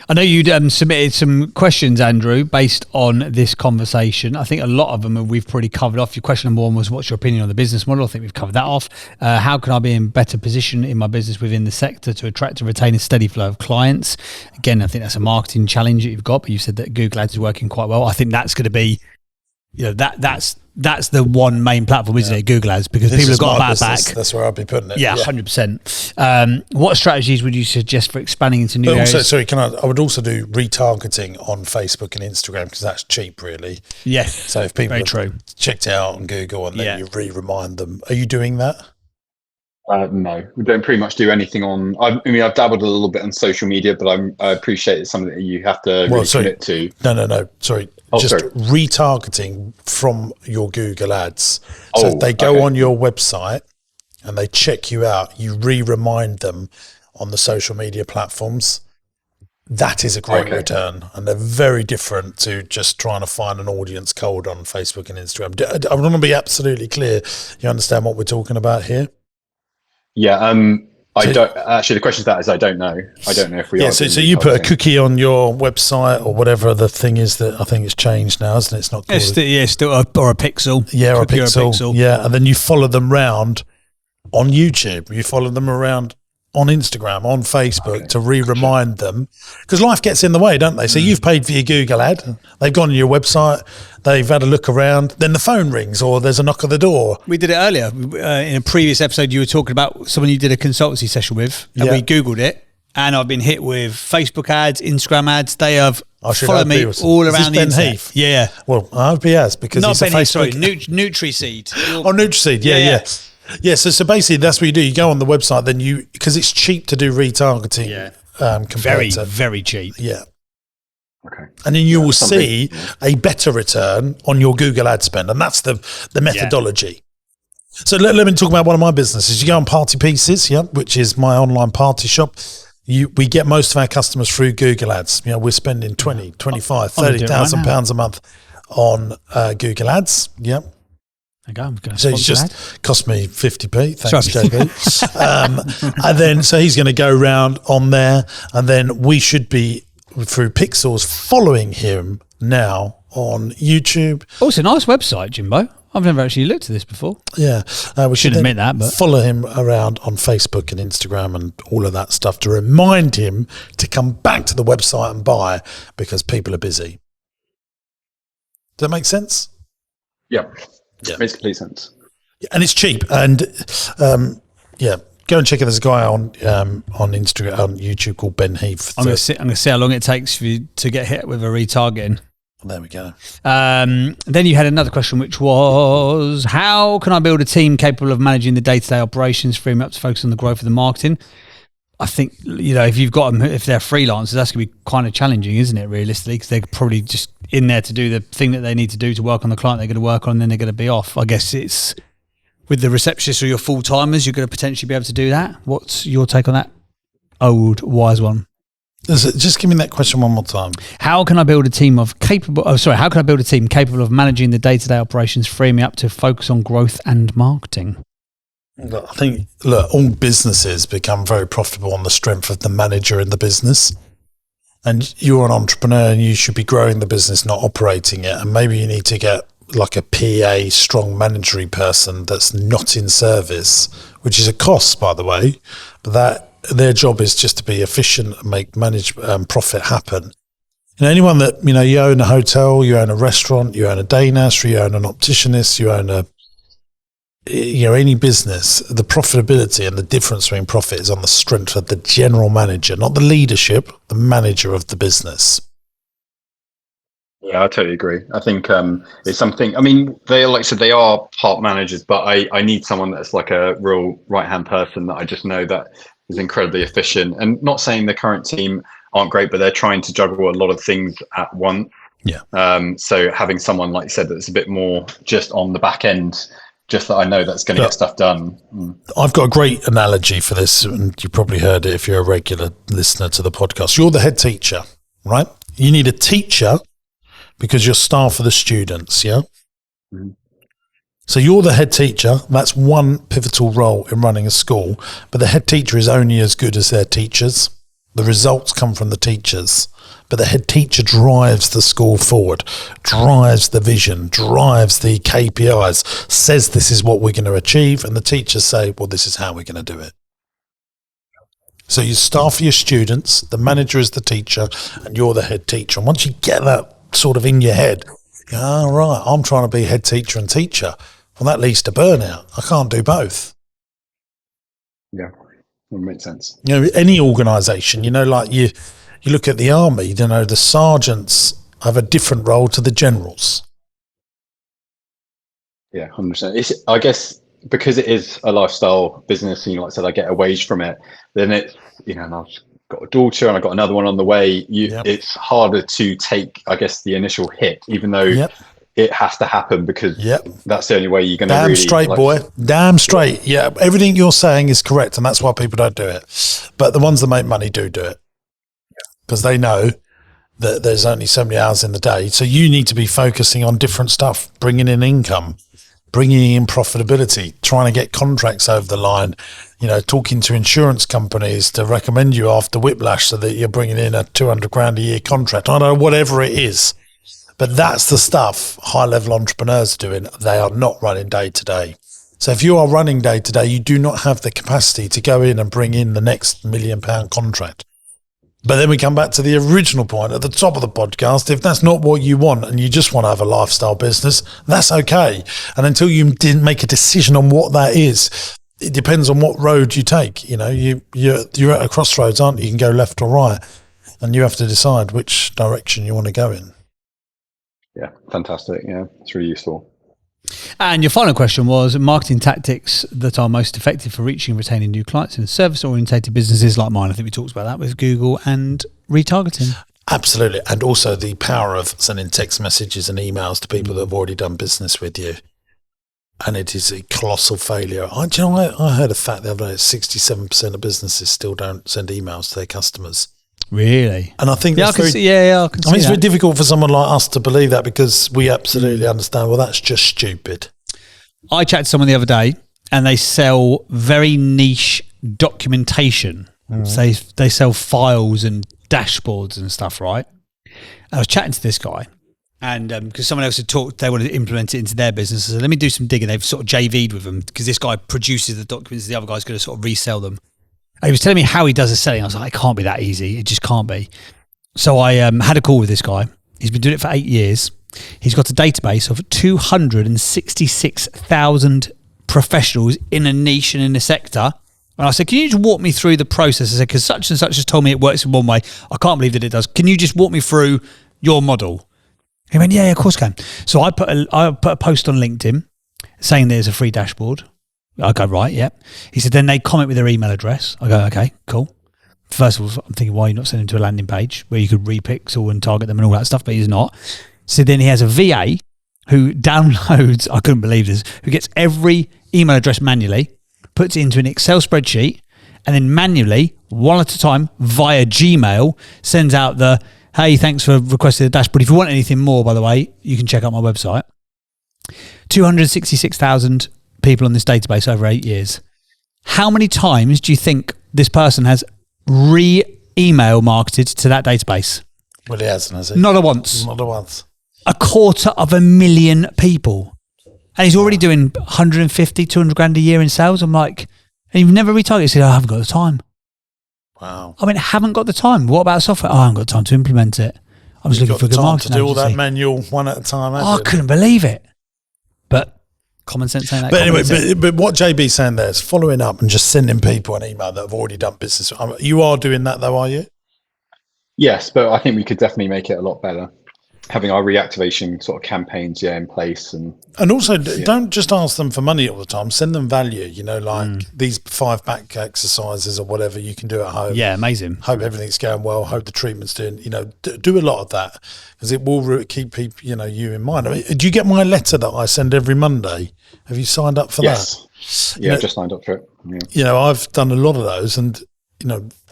I know you'd submitted some questions, Andrew, based on this conversation. I think a lot of them we've pretty covered off. Your question number one was, what's your opinion on the business model? I think we've covered that off. How can I be in better position in my business within the sector to attract and retain a steady flow of clients? Again, I think that's a marketing challenge that you've got, but you said that Google Ads is working quite well. I think that's going to be, that's the one main platform, isn't it? Google Ads, because people have got a bad back. That's where I'd be putting it. Yeah, 100%. What strategies would you suggest for expanding into new areas? Also, sorry, I would also do retargeting on Facebook and Instagram because that's cheap, really. Yes. So if people have checked it out on Google and then you remind them, are you doing that? No, we don't pretty much do anything on. I mean, I've dabbled a little bit on social media, but I appreciate it's something that you have to commit to. No. Sorry. Retargeting from your Google Ads. So if they go on your website and they check you out, you remind them on the social media platforms. That is a great return, and they're very different to just trying to find an audience cold on Facebook and Instagram. I want to be absolutely clear. You understand what we're talking about here? Yeah, I don't actually. The question to that is I don't know. I don't know if we are. So you put a cookie on your website or whatever the thing is that I think it's changed now, isn't it? It's not called. Still or a pixel. Yeah, or a pixel. Yeah, and then you follow them round on YouTube. You follow them around on Instagram, on Facebook to remind them, because life gets in the way, don't they? So you've paid for your Google ad, they've gone to your website, they've had a look around, then the phone rings or there's a knock at the door. We did it earlier in a previous episode. You were talking about someone you did a consultancy session with, and we Googled it, and I've been hit with Facebook ads, Instagram ads. They have followed me all around the internet. Heath? Yeah. Well, I hope he has, because not he's Ben a Heath, Facebook. sorry, NutriSeed. NutriSeed. Yeah. Yeah, so basically that's what you do. You go on the website, then because it's cheap to do retargeting. Yeah. Very cheap. Yeah. Okay. And then you will see a better return on your Google ad spend. And that's the methodology. Yeah. So let me talk about one of my businesses. You go on Party Pieces, which is my online party shop. We get most of our customers through Google ads. We're spending 20, 25, 30,000 pounds a month on Google ads. Yeah. So it's just cost me 50p. Thanks, JB. And then, so he's going to go round on there, and then we should be through Pixels following him now on YouTube. Oh, it's a nice website, Jimbo. I've never actually looked at this before. Yeah, we should admit that, but follow him around on Facebook and Instagram and all of that stuff to remind him to come back to the website and buy, because people are busy. Does that make sense? Yeah. Yeah, makes complete sense. And it's cheap. And go and check it. There's a guy on Instagram, on YouTube called Ben Heath. I'm going to see how long it takes for you to get hit with a retargeting. There we go. Then you had another question, which was, how can I build a team capable of managing the day-to-day operations, freeing up to focus on the growth of the marketing? I think, if you've got them, if they're freelancers, that's going to be kind of challenging, isn't it, realistically? Because they're probably just in there to do the thing that they need to do to work on the client they're going to work on, and then they're going to be off. I guess it's with the receptionists or your full-timers, you're going to potentially be able to do that. What's your take on that old wise one? Just give me that question one more time. How can I build a team capable of managing the day-to-day operations, freeing me up to focus on growth and marketing? I think, all businesses become very profitable on the strength of the manager in the business. And you're an entrepreneur and you should be growing the business, not operating it. And maybe you need to get like a PA, strong managerial person that's not in service, which is a cost, by the way, but that their job is just to be efficient and make profit happen. anyone that, you own a hotel, you own a restaurant, you own a day nursery, you own an opticianist, you own any business, the profitability and the difference between profit is on the strength of the general manager, not the leadership, the manager of the business. Yeah, I totally agree. I think it's something. I mean, they, like I said, they are part managers, but I need someone that's like a real right-hand person that I just know that is incredibly efficient. And not saying the current team aren't great, but they're trying to juggle a lot of things at once. Yeah. So having someone, like you said, that's a bit more just on the back end, just that I know that's going to get stuff done. I've got a great analogy for this, and you probably heard it if you're a regular listener to the podcast. You're the head teacher, right? You need a teacher because your staff are the students, yeah? Mm-hmm. So you're the head teacher. That's one pivotal role in running a school, but the head teacher is only as good as their teachers. The results come from the teachers, but the head teacher drives the school forward, drives the vision, drives the KPIs, says this is what we're going to achieve, and the teachers say, well, this is how we're going to do it. So you staff your students, the manager is the teacher, and you're the head teacher. And once you get that sort of in your head, right, I'm trying to be head teacher and teacher. Well, that leads to burnout. I can't do both. Yeah, that makes sense. Any organisation, like you look at the army, the sergeants have a different role to the generals. Yeah, 100%. I guess because it is a lifestyle business, like I said, I get a wage from it, then it's, and I've got a daughter and I've got another one on the way. It's harder to take, I guess, the initial hit, even though it has to happen because that's the only way you're going to really... Damn straight, boy. Damn straight. Yeah, everything you're saying is correct, and that's why people don't do it. But the ones that make money do it because they know that there's only so many hours in the day. So you need to be focusing on different stuff, bringing in income, bringing in profitability, trying to get contracts over the line, talking to insurance companies to recommend you after whiplash so that you're bringing in a 200 grand a year contract. I don't know, whatever it is. But that's the stuff high-level entrepreneurs are doing. They are not running day-to-day. So if you are running day-to-day, you do not have the capacity to go in and bring in the next £1 million contract. But then we come back to the original point at the top of the podcast. If that's not what you want and you just want to have a lifestyle business, that's okay. And until you didn't make a decision on what that is, it depends on what road you take. You're at a crossroads, aren't you? You can go left or right, and you have to decide which direction you want to go in. Yeah, fantastic. Yeah, it's really useful. And your final question was marketing tactics that are most effective for reaching and retaining new clients in service-orientated businesses like mine. I think we talked about that with Google and retargeting. Absolutely. And also the power of sending text messages and emails to people that have already done business with you. And it is a colossal failure. I heard a fact the other day, 67% of businesses still don't send emails to their customers. Really? And I think I can see it's very difficult for someone like us to believe that because we absolutely understand, well, that's just stupid. I chatted to someone the other day and they sell very niche documentation. So they sell files and dashboards and stuff, right? I was chatting to this guy and because someone else had talked, they wanted to implement it into their business. So let me do some digging. They've sort of JV'd with them because this guy produces the documents. The other guy's going to sort of resell them. He was telling me how he does his selling. I was like, it can't be that easy. It just can't be. So I had a call with this guy. He's been doing it for 8 years. He's got a database of 266,000 professionals in a niche and in a sector. And I said, can you just walk me through the process? I said, because such and such has told me it works in one way. I can't believe that it does. Can you just walk me through your model? He went, yeah, of course I can. So I put a post on LinkedIn saying there's a free dashboard. I go, right, yep. He said, then they comment with their email address. I go, okay, cool. First of all, I'm thinking, why are you not sending to a landing page where you could repixel and target them and all that stuff? But he's not. So then he has a VA who downloads, I couldn't believe this, who gets every email address manually, puts it into an Excel spreadsheet, and then manually, one at a time, via Gmail, sends out the, hey, thanks for requesting the dashboard. If you want anything more, by the way, you can check out my website. 266,000 people on this database over 8 years. How many times do you think this person has re-email marketed to that database? Well, he hasn't, has he? Not a once. Not a once. 250,000 people. And he's already doing 150, 200 grand a year in sales. I'm like, and you've never retargeted. He said, I haven't got the time. Wow. I mean, I haven't got the time. What about software? I haven't got time to implement it. I was looking for a good time to marketing do all that agency. manual one at a time. I couldn't believe it. But common sense saying that. But anyway, but what JB's saying there is following up and just sending people an email that have already done business. You are doing that though, are you? Yes, but I think we could definitely make it a lot better. Having our reactivation sort of campaigns, in place, and also don't just ask them for money all the time. Send them value. These 5 back exercises or whatever you can do at home. Yeah, amazing. Hope everything's going well. Hope the treatment's doing. Do a lot of that because it will keep people, you in mind. I mean, do you get my letter that I send every Monday? Have you signed up for that? Yeah, I've just signed up for it. Yeah. I've done a lot of those, and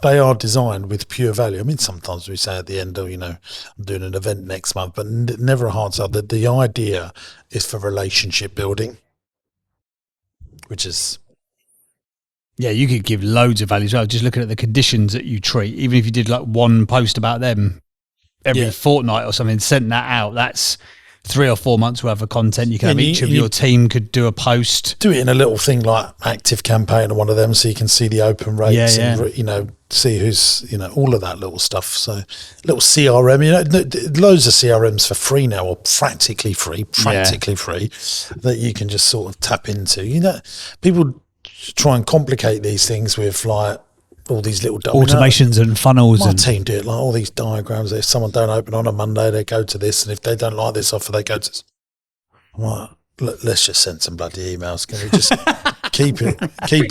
they are designed with pure value. I mean, sometimes we say at the end, I'm doing an event next month, but never a hard sell. The idea is for relationship building, which is... Yeah, you could give loads of value as well. Just looking at the conditions that you treat, even if you did like one post about them every fortnight or something, sent that out, that's 3 or 4 months worth of content. You can have each of your team could do a post. Do it in a little thing like Active Campaign or one of them so you can see the open rates and, see who's, all of that little stuff. So little CRM, loads of CRMs for free now or practically free that you can just sort of tap into. People try and complicate these things with like all these little automations and funnels. My team do it like all these diagrams. If someone don't open on a Monday, they go to this, and if they don't like this offer, they go to this. I'm like, let's just send some bloody emails. Can we just keep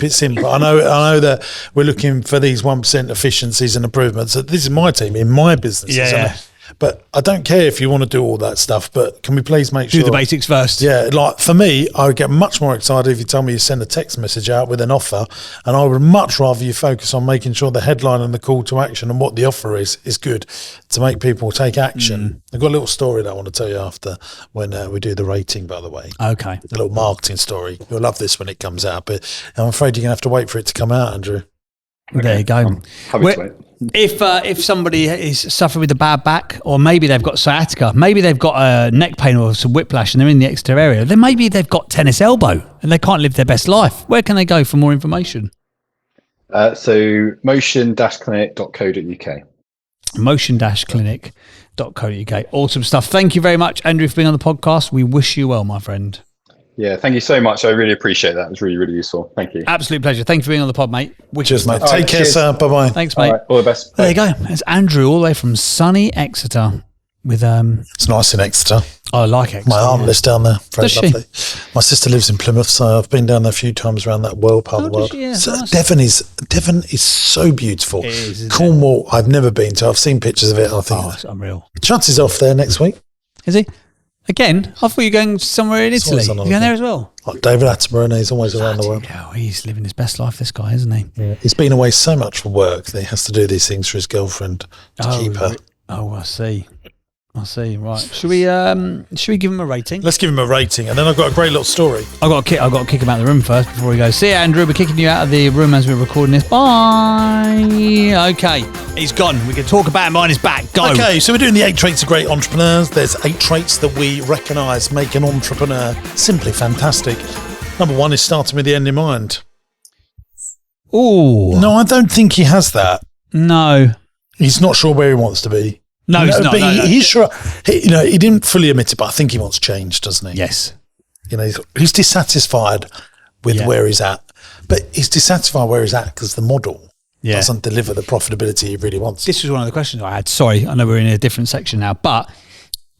it simple? I know that we're looking for these 1% efficiencies and improvements. This is my team in my business. Yeah. But I don't care if you want to do all that stuff, but can we please make sure... Do the basics first. Yeah, like for me, I would get much more excited if you told me you send a text message out with an offer, and I would much rather you focus on making sure the headline and the call to action and what the offer is good to make people take action. I've got a little story that I want to tell you after when we do the rating, by the way. Okay. A little marketing story. You'll love this when it comes out, but I'm afraid you're going to have to wait for it to come out, Andrew. Okay. There you go. If somebody is suffering with a bad back, or maybe they've got sciatica, maybe they've got a neck pain or some whiplash and they're in the extra area, then maybe they've got tennis elbow and they can't live their best life. Where can they go for more information? So motion-clinic.co.uk. Motion-clinic.co.uk. Awesome stuff. Thank you very much, Andrew, for being on the podcast. We wish you well, my friend. Yeah, thank you so much. I really appreciate that. It was really, really useful. Thank you. Absolute pleasure. Thank you for being on the pod, mate. Cheers, mate. Take care, sir. Bye-bye. Thanks, mate. All right, all the best. There you go. It's Andrew all the way from sunny Exeter with It's nice in Exeter. I like Exeter. My aunt lives down there. Very Does lovely. My sister lives in Plymouth, so I've been down there a few times around that part of the world. Nice. Devon is so beautiful. It is, isn't Cornwall, I've never been to. I've seen pictures of it. I think it's unreal. Chance off there next week. Is he? Again? I thought you were going somewhere in Italy. You're going there as well? Like David Attenborough, and he's always around the world. Oh, he's living his best life, this guy, isn't he? Yeah. He's been away so much for work that he has to do these things for his girlfriend to keep her. Oh, I see. Right. Should we give him a rating? Let's give him a rating, and then I've got a great little story. I've got to kick him out of the room first before we go. See you, Andrew. We're kicking you out of the room as we're recording this. Bye. Okay. He's gone. We can talk about him behind his back. Go. Okay, so we're doing the 8 traits of great entrepreneurs. There's 8 traits that we recognise make an entrepreneur simply fantastic. Number 1 is starting with the end in mind. Oh. No, I don't think he has that. No. He's not sure where he wants to be. No, he's not. But he's sure. He didn't fully admit it, but I think he wants change, doesn't he? Yes. He's dissatisfied with where he's at, but he's dissatisfied where he's at because the model doesn't deliver the profitability he really wants. This was one of the questions I had. Sorry, I know we're in a different section now, but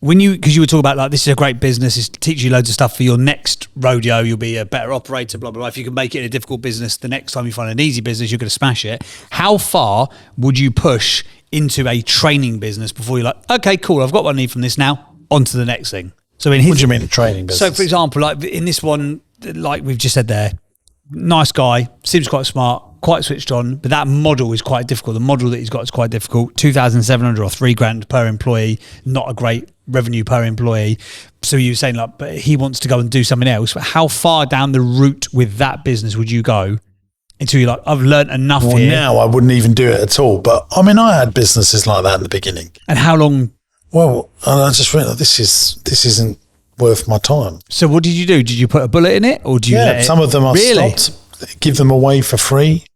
because you were talking about like, this is a great business, it teaches you loads of stuff for your next rodeo, you'll be a better operator, blah, blah, blah. If you can make it in a difficult business, the next time you find an easy business, you're going to smash it. How far would you push into a training business before you're like, okay, cool, I've got what I need from this now, on to the next thing? So what do you mean a training business? So for example, like in this one, like we've just said there, nice guy, seems quite smart, quite switched on, but that model is quite difficult. The model that he's got is quite difficult. 2,700 or $3,000 per employee, not a great revenue per employee. So you were saying like, but he wants to go and do something else. How far down the route with that business would you go until you're like, I've learned enough here? Now I wouldn't even do it at all. But I mean, I had businesses like that in the beginning. And how long? Well, I just realized this isn't worth my time. So what did you do? Did you put a bullet in it, or do you? Some of them I stopped. Give them away for free.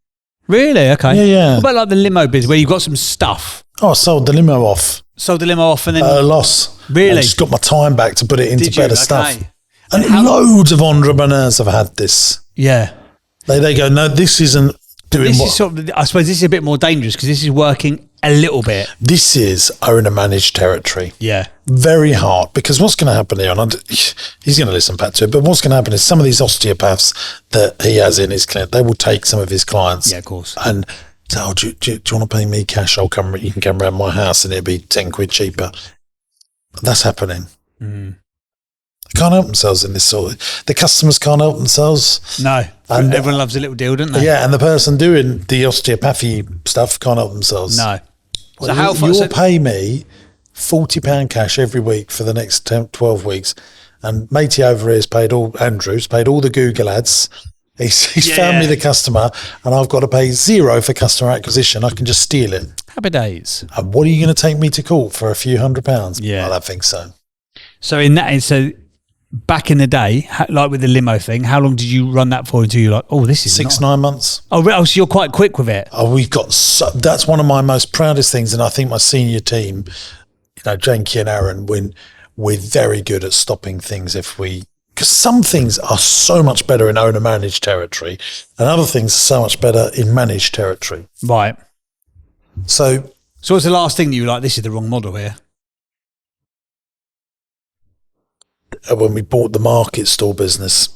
Really? Okay. Yeah, yeah. What about like the limo business where you've got some stuff? Oh, I sold the limo off. Sold the limo off and then... Loss. Really? I just got my time back to put it into Did you? better Okay. stuff. And loads of entrepreneurs have had this. Yeah. They go, no, this isn't doing This what... is sort of, I suppose this is a bit more dangerous because this is working a little bit. This is owner managed territory. Yeah. Very hard, because what's going to happen here, and he's going to listen back to it, but what's going to happen is some of these osteopaths that he has in his clinic, they will take some of his clients. Yeah, of course. And say, oh, do you want to pay me cash? You can come around my house and it'll be 10 quid cheaper. That's happening. Mm. They can't help themselves in this sort of... The customers can't help themselves. No. And everyone loves a little deal, don't they? Yeah, and the person doing the osteopathy stuff can't help themselves. No. Well, so how far... You'll pay me £40 cash every week for the next 12 weeks. And matey over here's paid all... Andrew's paid all the Google ads. He's found me the customer, and I've got to pay zero for customer acquisition. I can just steal it. Happy days. And what are you going to take me to court for a few £100s? Yeah. I don't think so. So in that, so back in the day, like with the limo thing, how long did you run that for until you're like, oh, this is 9 months. Oh, so you're quite quick with it. Oh, we've got that's one of my most proudest things, and I think my senior team, Janky and Aaron, we're very good at stopping things because some things are so much better in owner managed territory, and other things are so much better in managed territory. Right. So what's the last thing that you were like, this is the wrong model here? When we bought the market store business,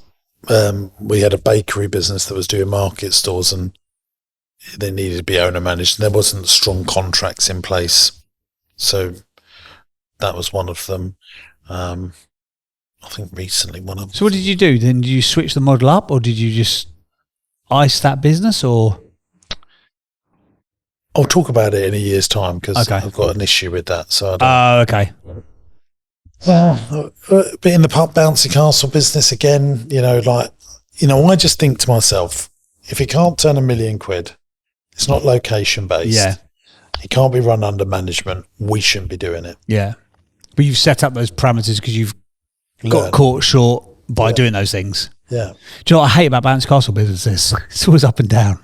we had a bakery business that was doing market stores, and they needed to be owner managed, and there wasn't strong contracts in place. So that was one of them. I think recently one of them. So what did you do then? Did you switch the model up, or did you just ice that business, or? I'll talk about it in a year's time, because I've got an issue with that. So okay. But in the bouncy castle business again, I just think to myself, if you can't turn £1 million, it's not location based. Yeah. It can't be run under management. We shouldn't be doing it. Yeah. But you've set up those parameters because you've got caught short by doing those things. Yeah. Do you know what I hate about bouncy castle businesses? It's always up and down.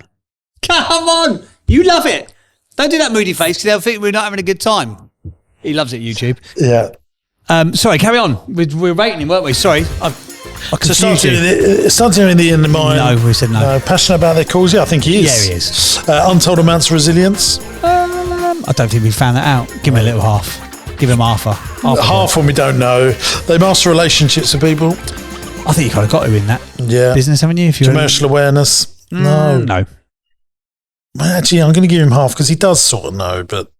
Come on. You love it. Don't do that moody face because they'll think we're not having a good time. He loves it, YouTube. Yeah. Sorry, carry on. We're rating him, weren't we? Sorry. I confused you. Starting in the end of mine. No, we said no. Passionate about their cause? Yeah, I think he is. Yeah, he is. Untold amounts of resilience? I don't think we found that out. Give him a little half. Give him half when we don't know. They master relationships with people. I think you kind of got to in that business, haven't you? If you're commercial awareness? No. Well, actually, I'm going to give him half because he does sort of know, but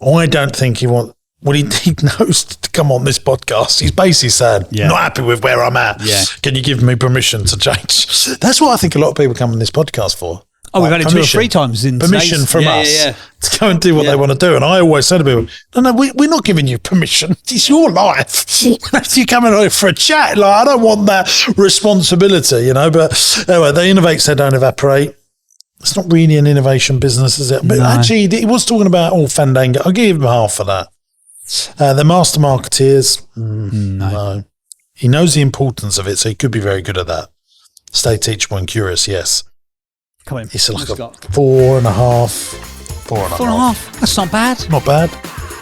I don't think he wants... Well, he knows to come on this podcast. He's basically saying, not happy with where I'm at. Yeah. Can you give me permission to change? That's what I think a lot of people come on this podcast for. Oh, we've had it 2 or 3 times in permission from us to go and do what they want to do. And I always say to people, no, we're not giving you permission. It's your life. You're coming over for a chat. I don't want that responsibility, But anyway, they innovate so they don't evaporate. It's not really an innovation business, is it? But actually, he was talking about Fandango. I'll give him half for that. The master marketeers, no. He knows the importance of it, so he could be very good at that. Stay teachable and curious, yes. Come on. He's like a 4.5. 4.5. That's not bad. Not bad.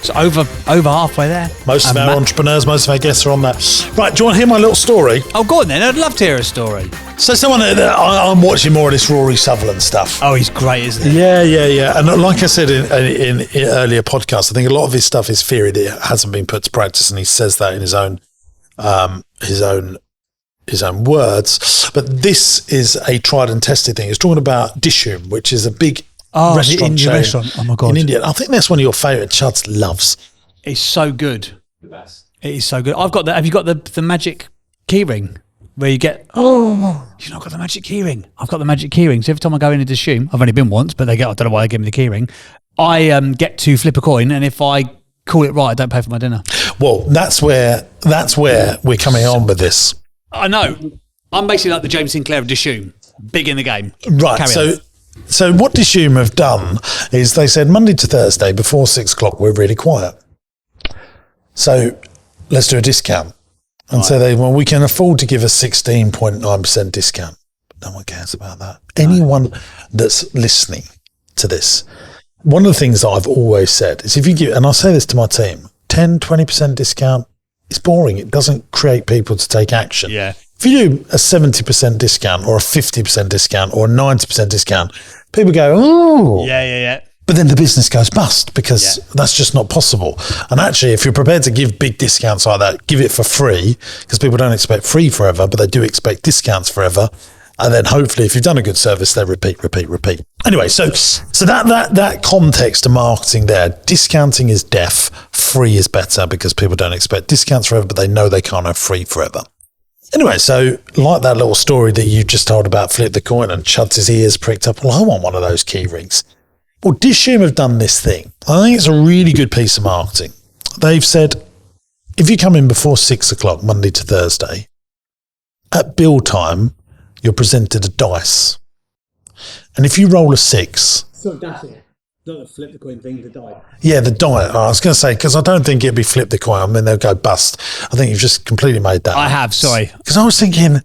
It's over halfway there. Most of our entrepreneurs, most of our guests are on that. Right, do you want to hear my little story? Oh, go on then. I'd love to hear a story. So I'm watching more of this Rory Sutherland stuff. Oh, he's great, isn't he? Yeah. And like I said in earlier podcasts, I think a lot of his stuff is theory that hasn't been put to practice, and he says that in his own words. But this is a tried and tested thing. He's talking about Dishoom, which is a big restaurant chain restaurant. Oh my God. in India. I think that's one of your favourite. Chuds loves. It's so good. The best. It is so good. I've got have you got the magic key ring? Where you get, you've not got the magic keyring. I've got the magic keyring. So every time I go in to Dishoom, I've only been once, but I don't know why they give me the keyring. I get to flip a coin, and if I call it right, I don't pay for my dinner. Well, that's where we're coming on with this. I know. I'm basically like the James Sinclair of Dishoom, big in the game. Right. So what Dishoom have done is they said Monday to Thursday before 6 o'clock we're really quiet. So let's do a discount. And so we can afford to give a 16.9% discount. No one cares about that. Anyone that's listening to this, one of the things that I've always said is if you give, and I say this to my team, 10, 20% discount, it's boring. It doesn't create people to take action. Yeah. If you do a 70% discount or a 50% discount or a 90% discount, people go, oh. Yeah. But then the business goes bust because that's just not possible. And actually, if you're prepared to give big discounts like that, give it for free, because people don't expect free forever, but they do expect discounts forever. And then hopefully, if you've done a good service, they repeat. Anyway, so that context of marketing there, discounting is deaf, free is better, because people don't expect discounts forever, but they know they can't have free forever. Anyway, so like that little story that you just told about Flip the Coin and Chud's his ears pricked up. Well, I want one of those key rings. Well, Dishoom have done this thing. I think it's a really good piece of marketing. They've said, if you come in before 6 o'clock, Monday to Thursday, at bill time, you're presented a dice. And if you roll a 6... So that's it. Not the flip the coin thing, the die. Yeah, the die. I was going to say, because I don't think it'd be flip the coin. I mean, they'll go bust. I think you've just completely made that. I have, sorry. Because I was thinking...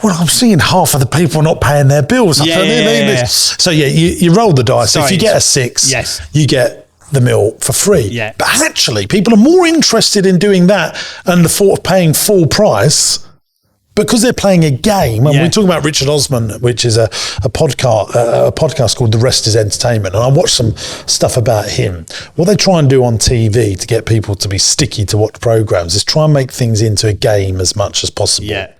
Well, I'm seeing half of the people not paying their bills. So you roll the dice. Sorry. If you get a 6, you get the meal for free. Yeah. But actually, people are more interested in doing that and the thought of paying full price because they're playing a game. And we're talking about Richard Osman, which is a podcast called The Rest is Entertainment. And I watched some stuff about him. What they try and do on TV to get people to be sticky to watch programs is try and make things into a game as much as possible. Yeah.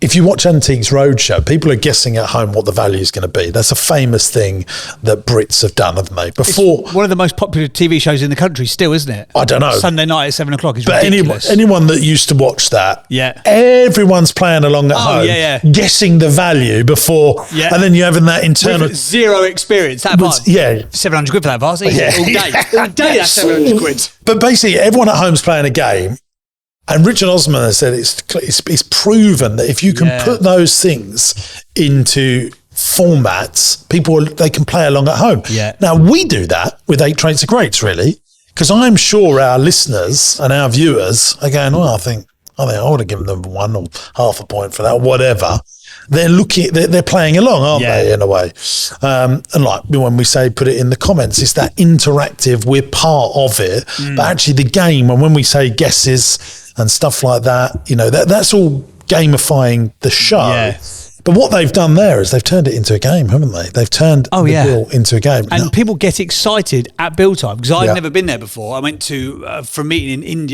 If you watch Antiques Roadshow, people are guessing at home what the value is going to be. That's a famous thing that Brits have done, haven't they? Before, it's one of the most popular TV shows in the country still, isn't it? I don't know. Sunday night at 7 o'clock is ridiculous. But anyone that used to watch that, everyone's playing along at home, guessing the value before, and then you're having that internal... With zero experience. That vase, 700 quid for that vase. All day. All day, that's 700 quid. But basically, everyone at home's playing a game. And Richard Osman has said it's proven that if you can put those things into formats, they can play along at home. Yeah. Now, we do that with 8 Traits of Greats, really, because I'm sure our listeners and our viewers are going, well, I think I would have given them 1 or half a point for that, or whatever. They're playing along, aren't they, in a way? And like when we say put it in the comments, it's that interactive, we're part of it. But actually the game, and when we say guesses and stuff like that, that's all gamifying the show. Yeah. But what they've done there is they've turned it into a game, haven't they? They've turned the bill into a game. And people get excited at bill time, because I've never been there before. I went for a meeting in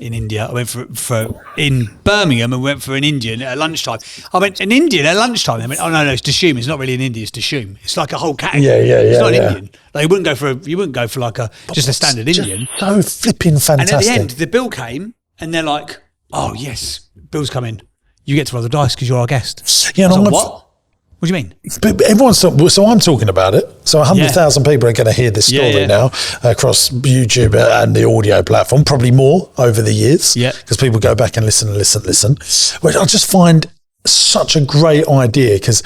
India. I went for in Birmingham and went for an Indian at lunchtime. I went an Indian at lunchtime. I went, oh no, it's Dishoom. It's not really an Indian, it's Dishoom. It's like a whole category. It's not an Indian. Like you wouldn't go for like just a standard Indian. So flipping fantastic. And at the end, the bill came and they're like, oh yes, bill's come in. You get to roll the dice because you're our guest. Yeah, what? What do you mean? But so I'm talking about it. So 100,000 people are going to hear this story now across YouTube and the audio platform, probably more over the years. Yeah. Because people go back and listen. Which I just find such a great idea, because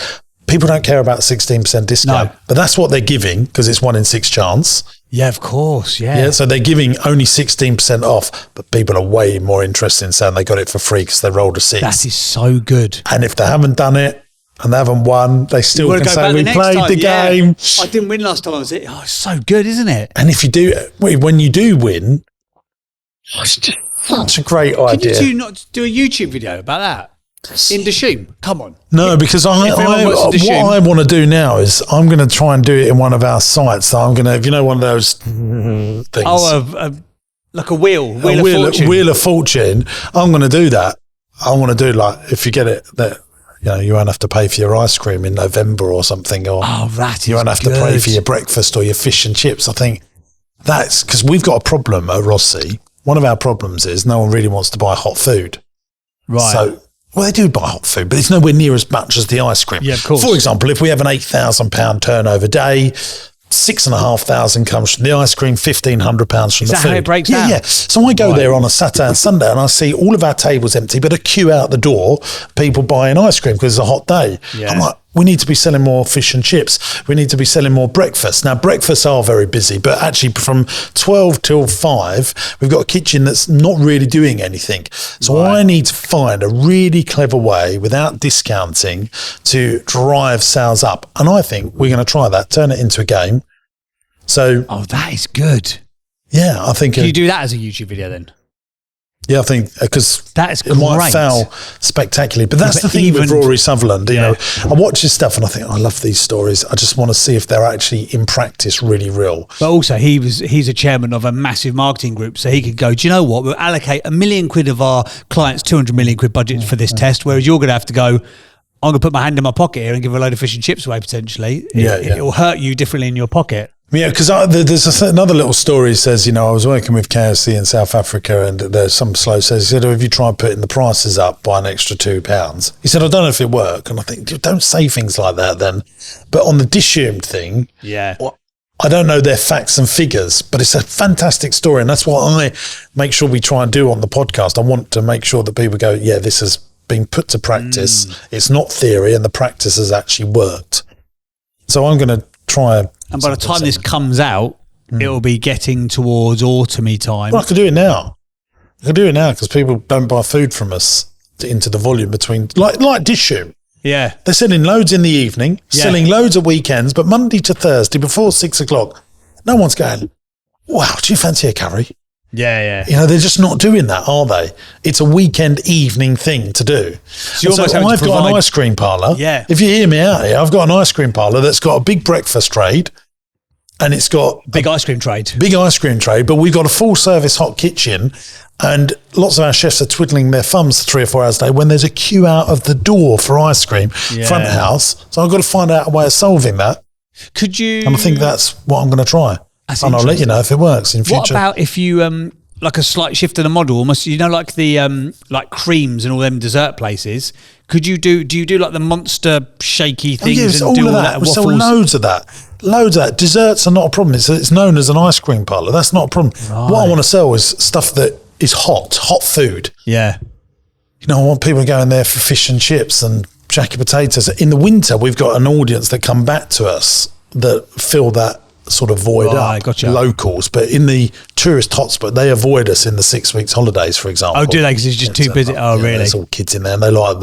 people don't care about 16% discount. No. But that's what they're giving, because it's 1 in 6 chance. Yeah, of course. Yeah. So they're giving only 16% off, but people are way more interested in saying they got it for free because they rolled a 6. That is so good. And if they haven't done it and they haven't won, they still can say we played the game. I didn't win last time. I was it's so good, isn't it? And if you do, when you do win, it's just such a great idea. Did you not do a YouTube video about that? In Dishoom? Come on. No, because what I want to do now is I'm going to try and do it in one of our sites. So I'm going to, one of those things. Oh, like a wheel of fortune. Wheel of fortune. I'm going to do that. I want to do if you get it, that you won't have to pay for your ice cream in November or something, or you won't have to pay for your breakfast or your fish and chips. I think that's because we've got a problem at Rossi. One of our problems is no one really wants to buy hot food. Right. So, well, they do buy hot food, but it's nowhere near as much as the ice cream. Yeah, of course. For example, if we have an £8,000 turnover day, 6,500 comes from the ice cream, £1,500 from the food. Is that how it breaks down? Yeah. So I go there on a Saturday and Sunday and I see all of our tables empty, but a queue out the door, people buying ice cream because it's a hot day. Yeah. I'm like, we need to be selling more fish and chips. We need to be selling more breakfast. Now, breakfasts are very busy, but actually from 12 till 5, we've got a kitchen that's not really doing anything. So I need to find a really clever way without discounting to drive sales up. And I think we're going to try that, turn it into a game. So, that is good. Yeah, I think... Can you do that as a YouTube video then? Yeah, I think because that is it might fail spectacularly. But that's the thing with Rory Sutherland. You know, I watch his stuff and I think, I love these stories. I just want to see if they're actually in practice really real. But also, he's a chairman of a massive marketing group, so he could go, do you know what? We'll allocate £1 million of our clients' 200 million quid budget for this test, whereas you're going to have to go, I'm going to put my hand in my pocket here and give a load of fish and chips away potentially. It will hurt you differently in your pocket. Yeah, because there's another little story says, you know, I was working with KFC in South Africa and there's some slow says, he said, have you tried putting the prices up by an extra £2? He said, I don't know if it worked. And I think, don't say things like that then. But on the Dishumed thing, I don't know their facts and figures, but it's a fantastic story. And that's what I make sure we try and do on the podcast. I want to make sure that people go, yeah, this has been put to practice. It's not theory and the practice has actually worked. So I'm going to try. And by the time this comes out, it'll be getting towards autumny time. Well, I could do it now. I could do it now because people don't buy food from us into the volume between, like Dishumed. Yeah. They're selling loads in the evening, selling loads at weekends, but Monday to Thursday before 6 o'clock, no one's going, wow, do you fancy a curry? Yeah. You know, they're just not doing that, are they? It's a weekend evening thing to do. So I've got an ice cream parlour. Yeah. If you hear me out here, I've got an ice cream parlour that's got a big breakfast trade and it's got big ice cream trade. Big ice cream trade, but we've got a full service hot kitchen and lots of our chefs are twiddling their thumbs 3 or 4 hours a day when there's a queue out of the door for ice cream front of house. So I've got to find out a way of solving that. Could you? And I think that's what I'm going to try. And I'll let you know if it works in future. What about if you like a slight shift in the model, almost, you know, like the like creams and all them dessert places? Could you do you do like the monster shaky things and all do of all that? that? We sell loads of that. Loads of that. Desserts are not a problem. It's known as an ice cream parlour. That's not a problem. Right. What I want to sell is stuff that is hot food. Yeah. You know, I want people to go in there for fish and chips and jacket potatoes. In the winter, we've got an audience that come back to us that fill that sort of void up. Gotcha. Locals, but in the tourist hotspot, they avoid us in the 6 weeks holidays, for example. Oh, do they? Because it's just too busy. Oh, really? There's all kids in there, and they like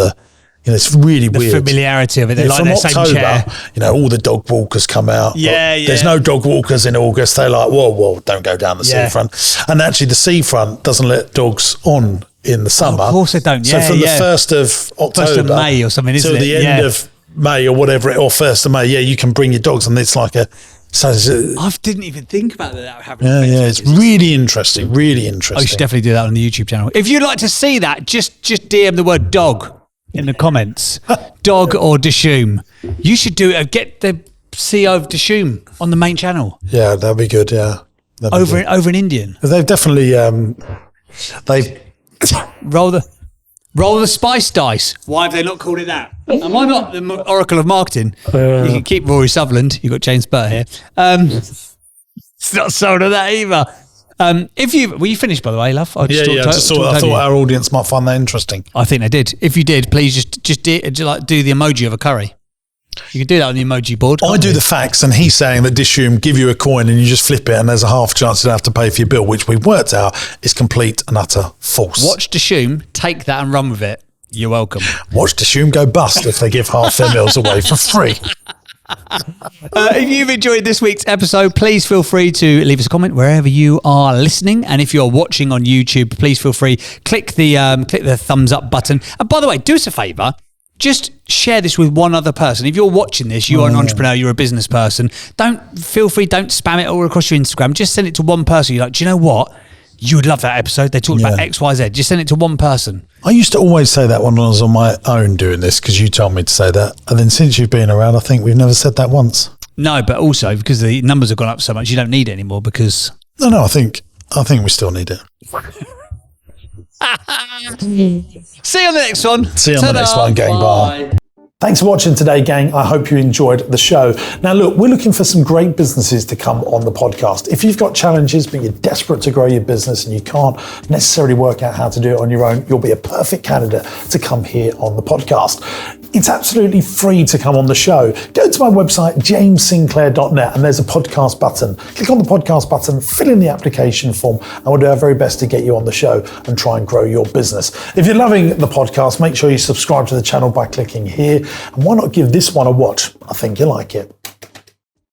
it's really weird. The familiarity of it. They like from their October, same chair. You know, all the dog walkers come out. Yeah. There's no dog walkers in August. They're like, whoa, don't go down the seafront. And actually, the seafront doesn't let dogs on in the summer. Of course they don't. So from the 1st of October, 1st of May or something, isn't it? Till the end of May or whatever, or 1st of May, you can bring your dogs, and it's like a. So I didn't even think about that happening. Yeah, it's really interesting. Really interesting. Oh, you should definitely do that on the YouTube channel. If you'd like to see that, just DM the word dog in the comments. Dog or Dishumed. You should do it. Get the CEO of Dishumed on the main channel. Yeah, that'd be good. Yeah, over in Indian. They've definitely they've roll the spice dice. Why have they not called it that? Am I not the oracle of marketing? You can keep Rory Sutherland. You've got James Burt here. It's not sold on that either. Were you finished, by the way, love? I thought our audience might find that interesting. I think they did. If you did, please just do the emoji of a curry. You can do that on the emoji board. I do the facts, and he's saying that Dishumed give you a coin and you just flip it, and there's a half chance you'll have to pay for your bill, which we've worked out is complete and utter false. Watch Dishumed, take that and run with it. You're welcome. Watch Dishumed go bust if they give half their meals away for free. If you've enjoyed this week's episode, please feel free to leave us a comment wherever you are listening. And if you're watching on YouTube, please feel free, click the thumbs up button. And by the way, do us a favour. Just share this with one other person. If you're watching this, you are an entrepreneur, you're a business person, don't spam it all across your Instagram. Just send it to one person. You're like, do you know what? You would love that episode. They talked about X, Y, Z. Just send it to one person. I used to always say that when I was on my own doing this because you told me to say that. And then since you've been around, I think we've never said that once. No, but also because the numbers have gone up so much, you don't need it anymore because... No, I think we still need it. See you on the next one. See you on the next one, gang. Bye. Thanks for watching today, gang. I hope you enjoyed the show. Now, look, we're looking for some great businesses to come on the podcast. If you've got challenges, but you're desperate to grow your business and you can't necessarily work out how to do it on your own, you'll be a perfect candidate to come here on the podcast. It's absolutely free to come on the show. Go to my website, jamessinclair.net, and there's a podcast button. Click on the podcast button, fill in the application form, and we'll do our very best to get you on the show and try and grow your business. If you're loving the podcast, make sure you subscribe to the channel by clicking here. And why not give this one a watch? I think you'll like it.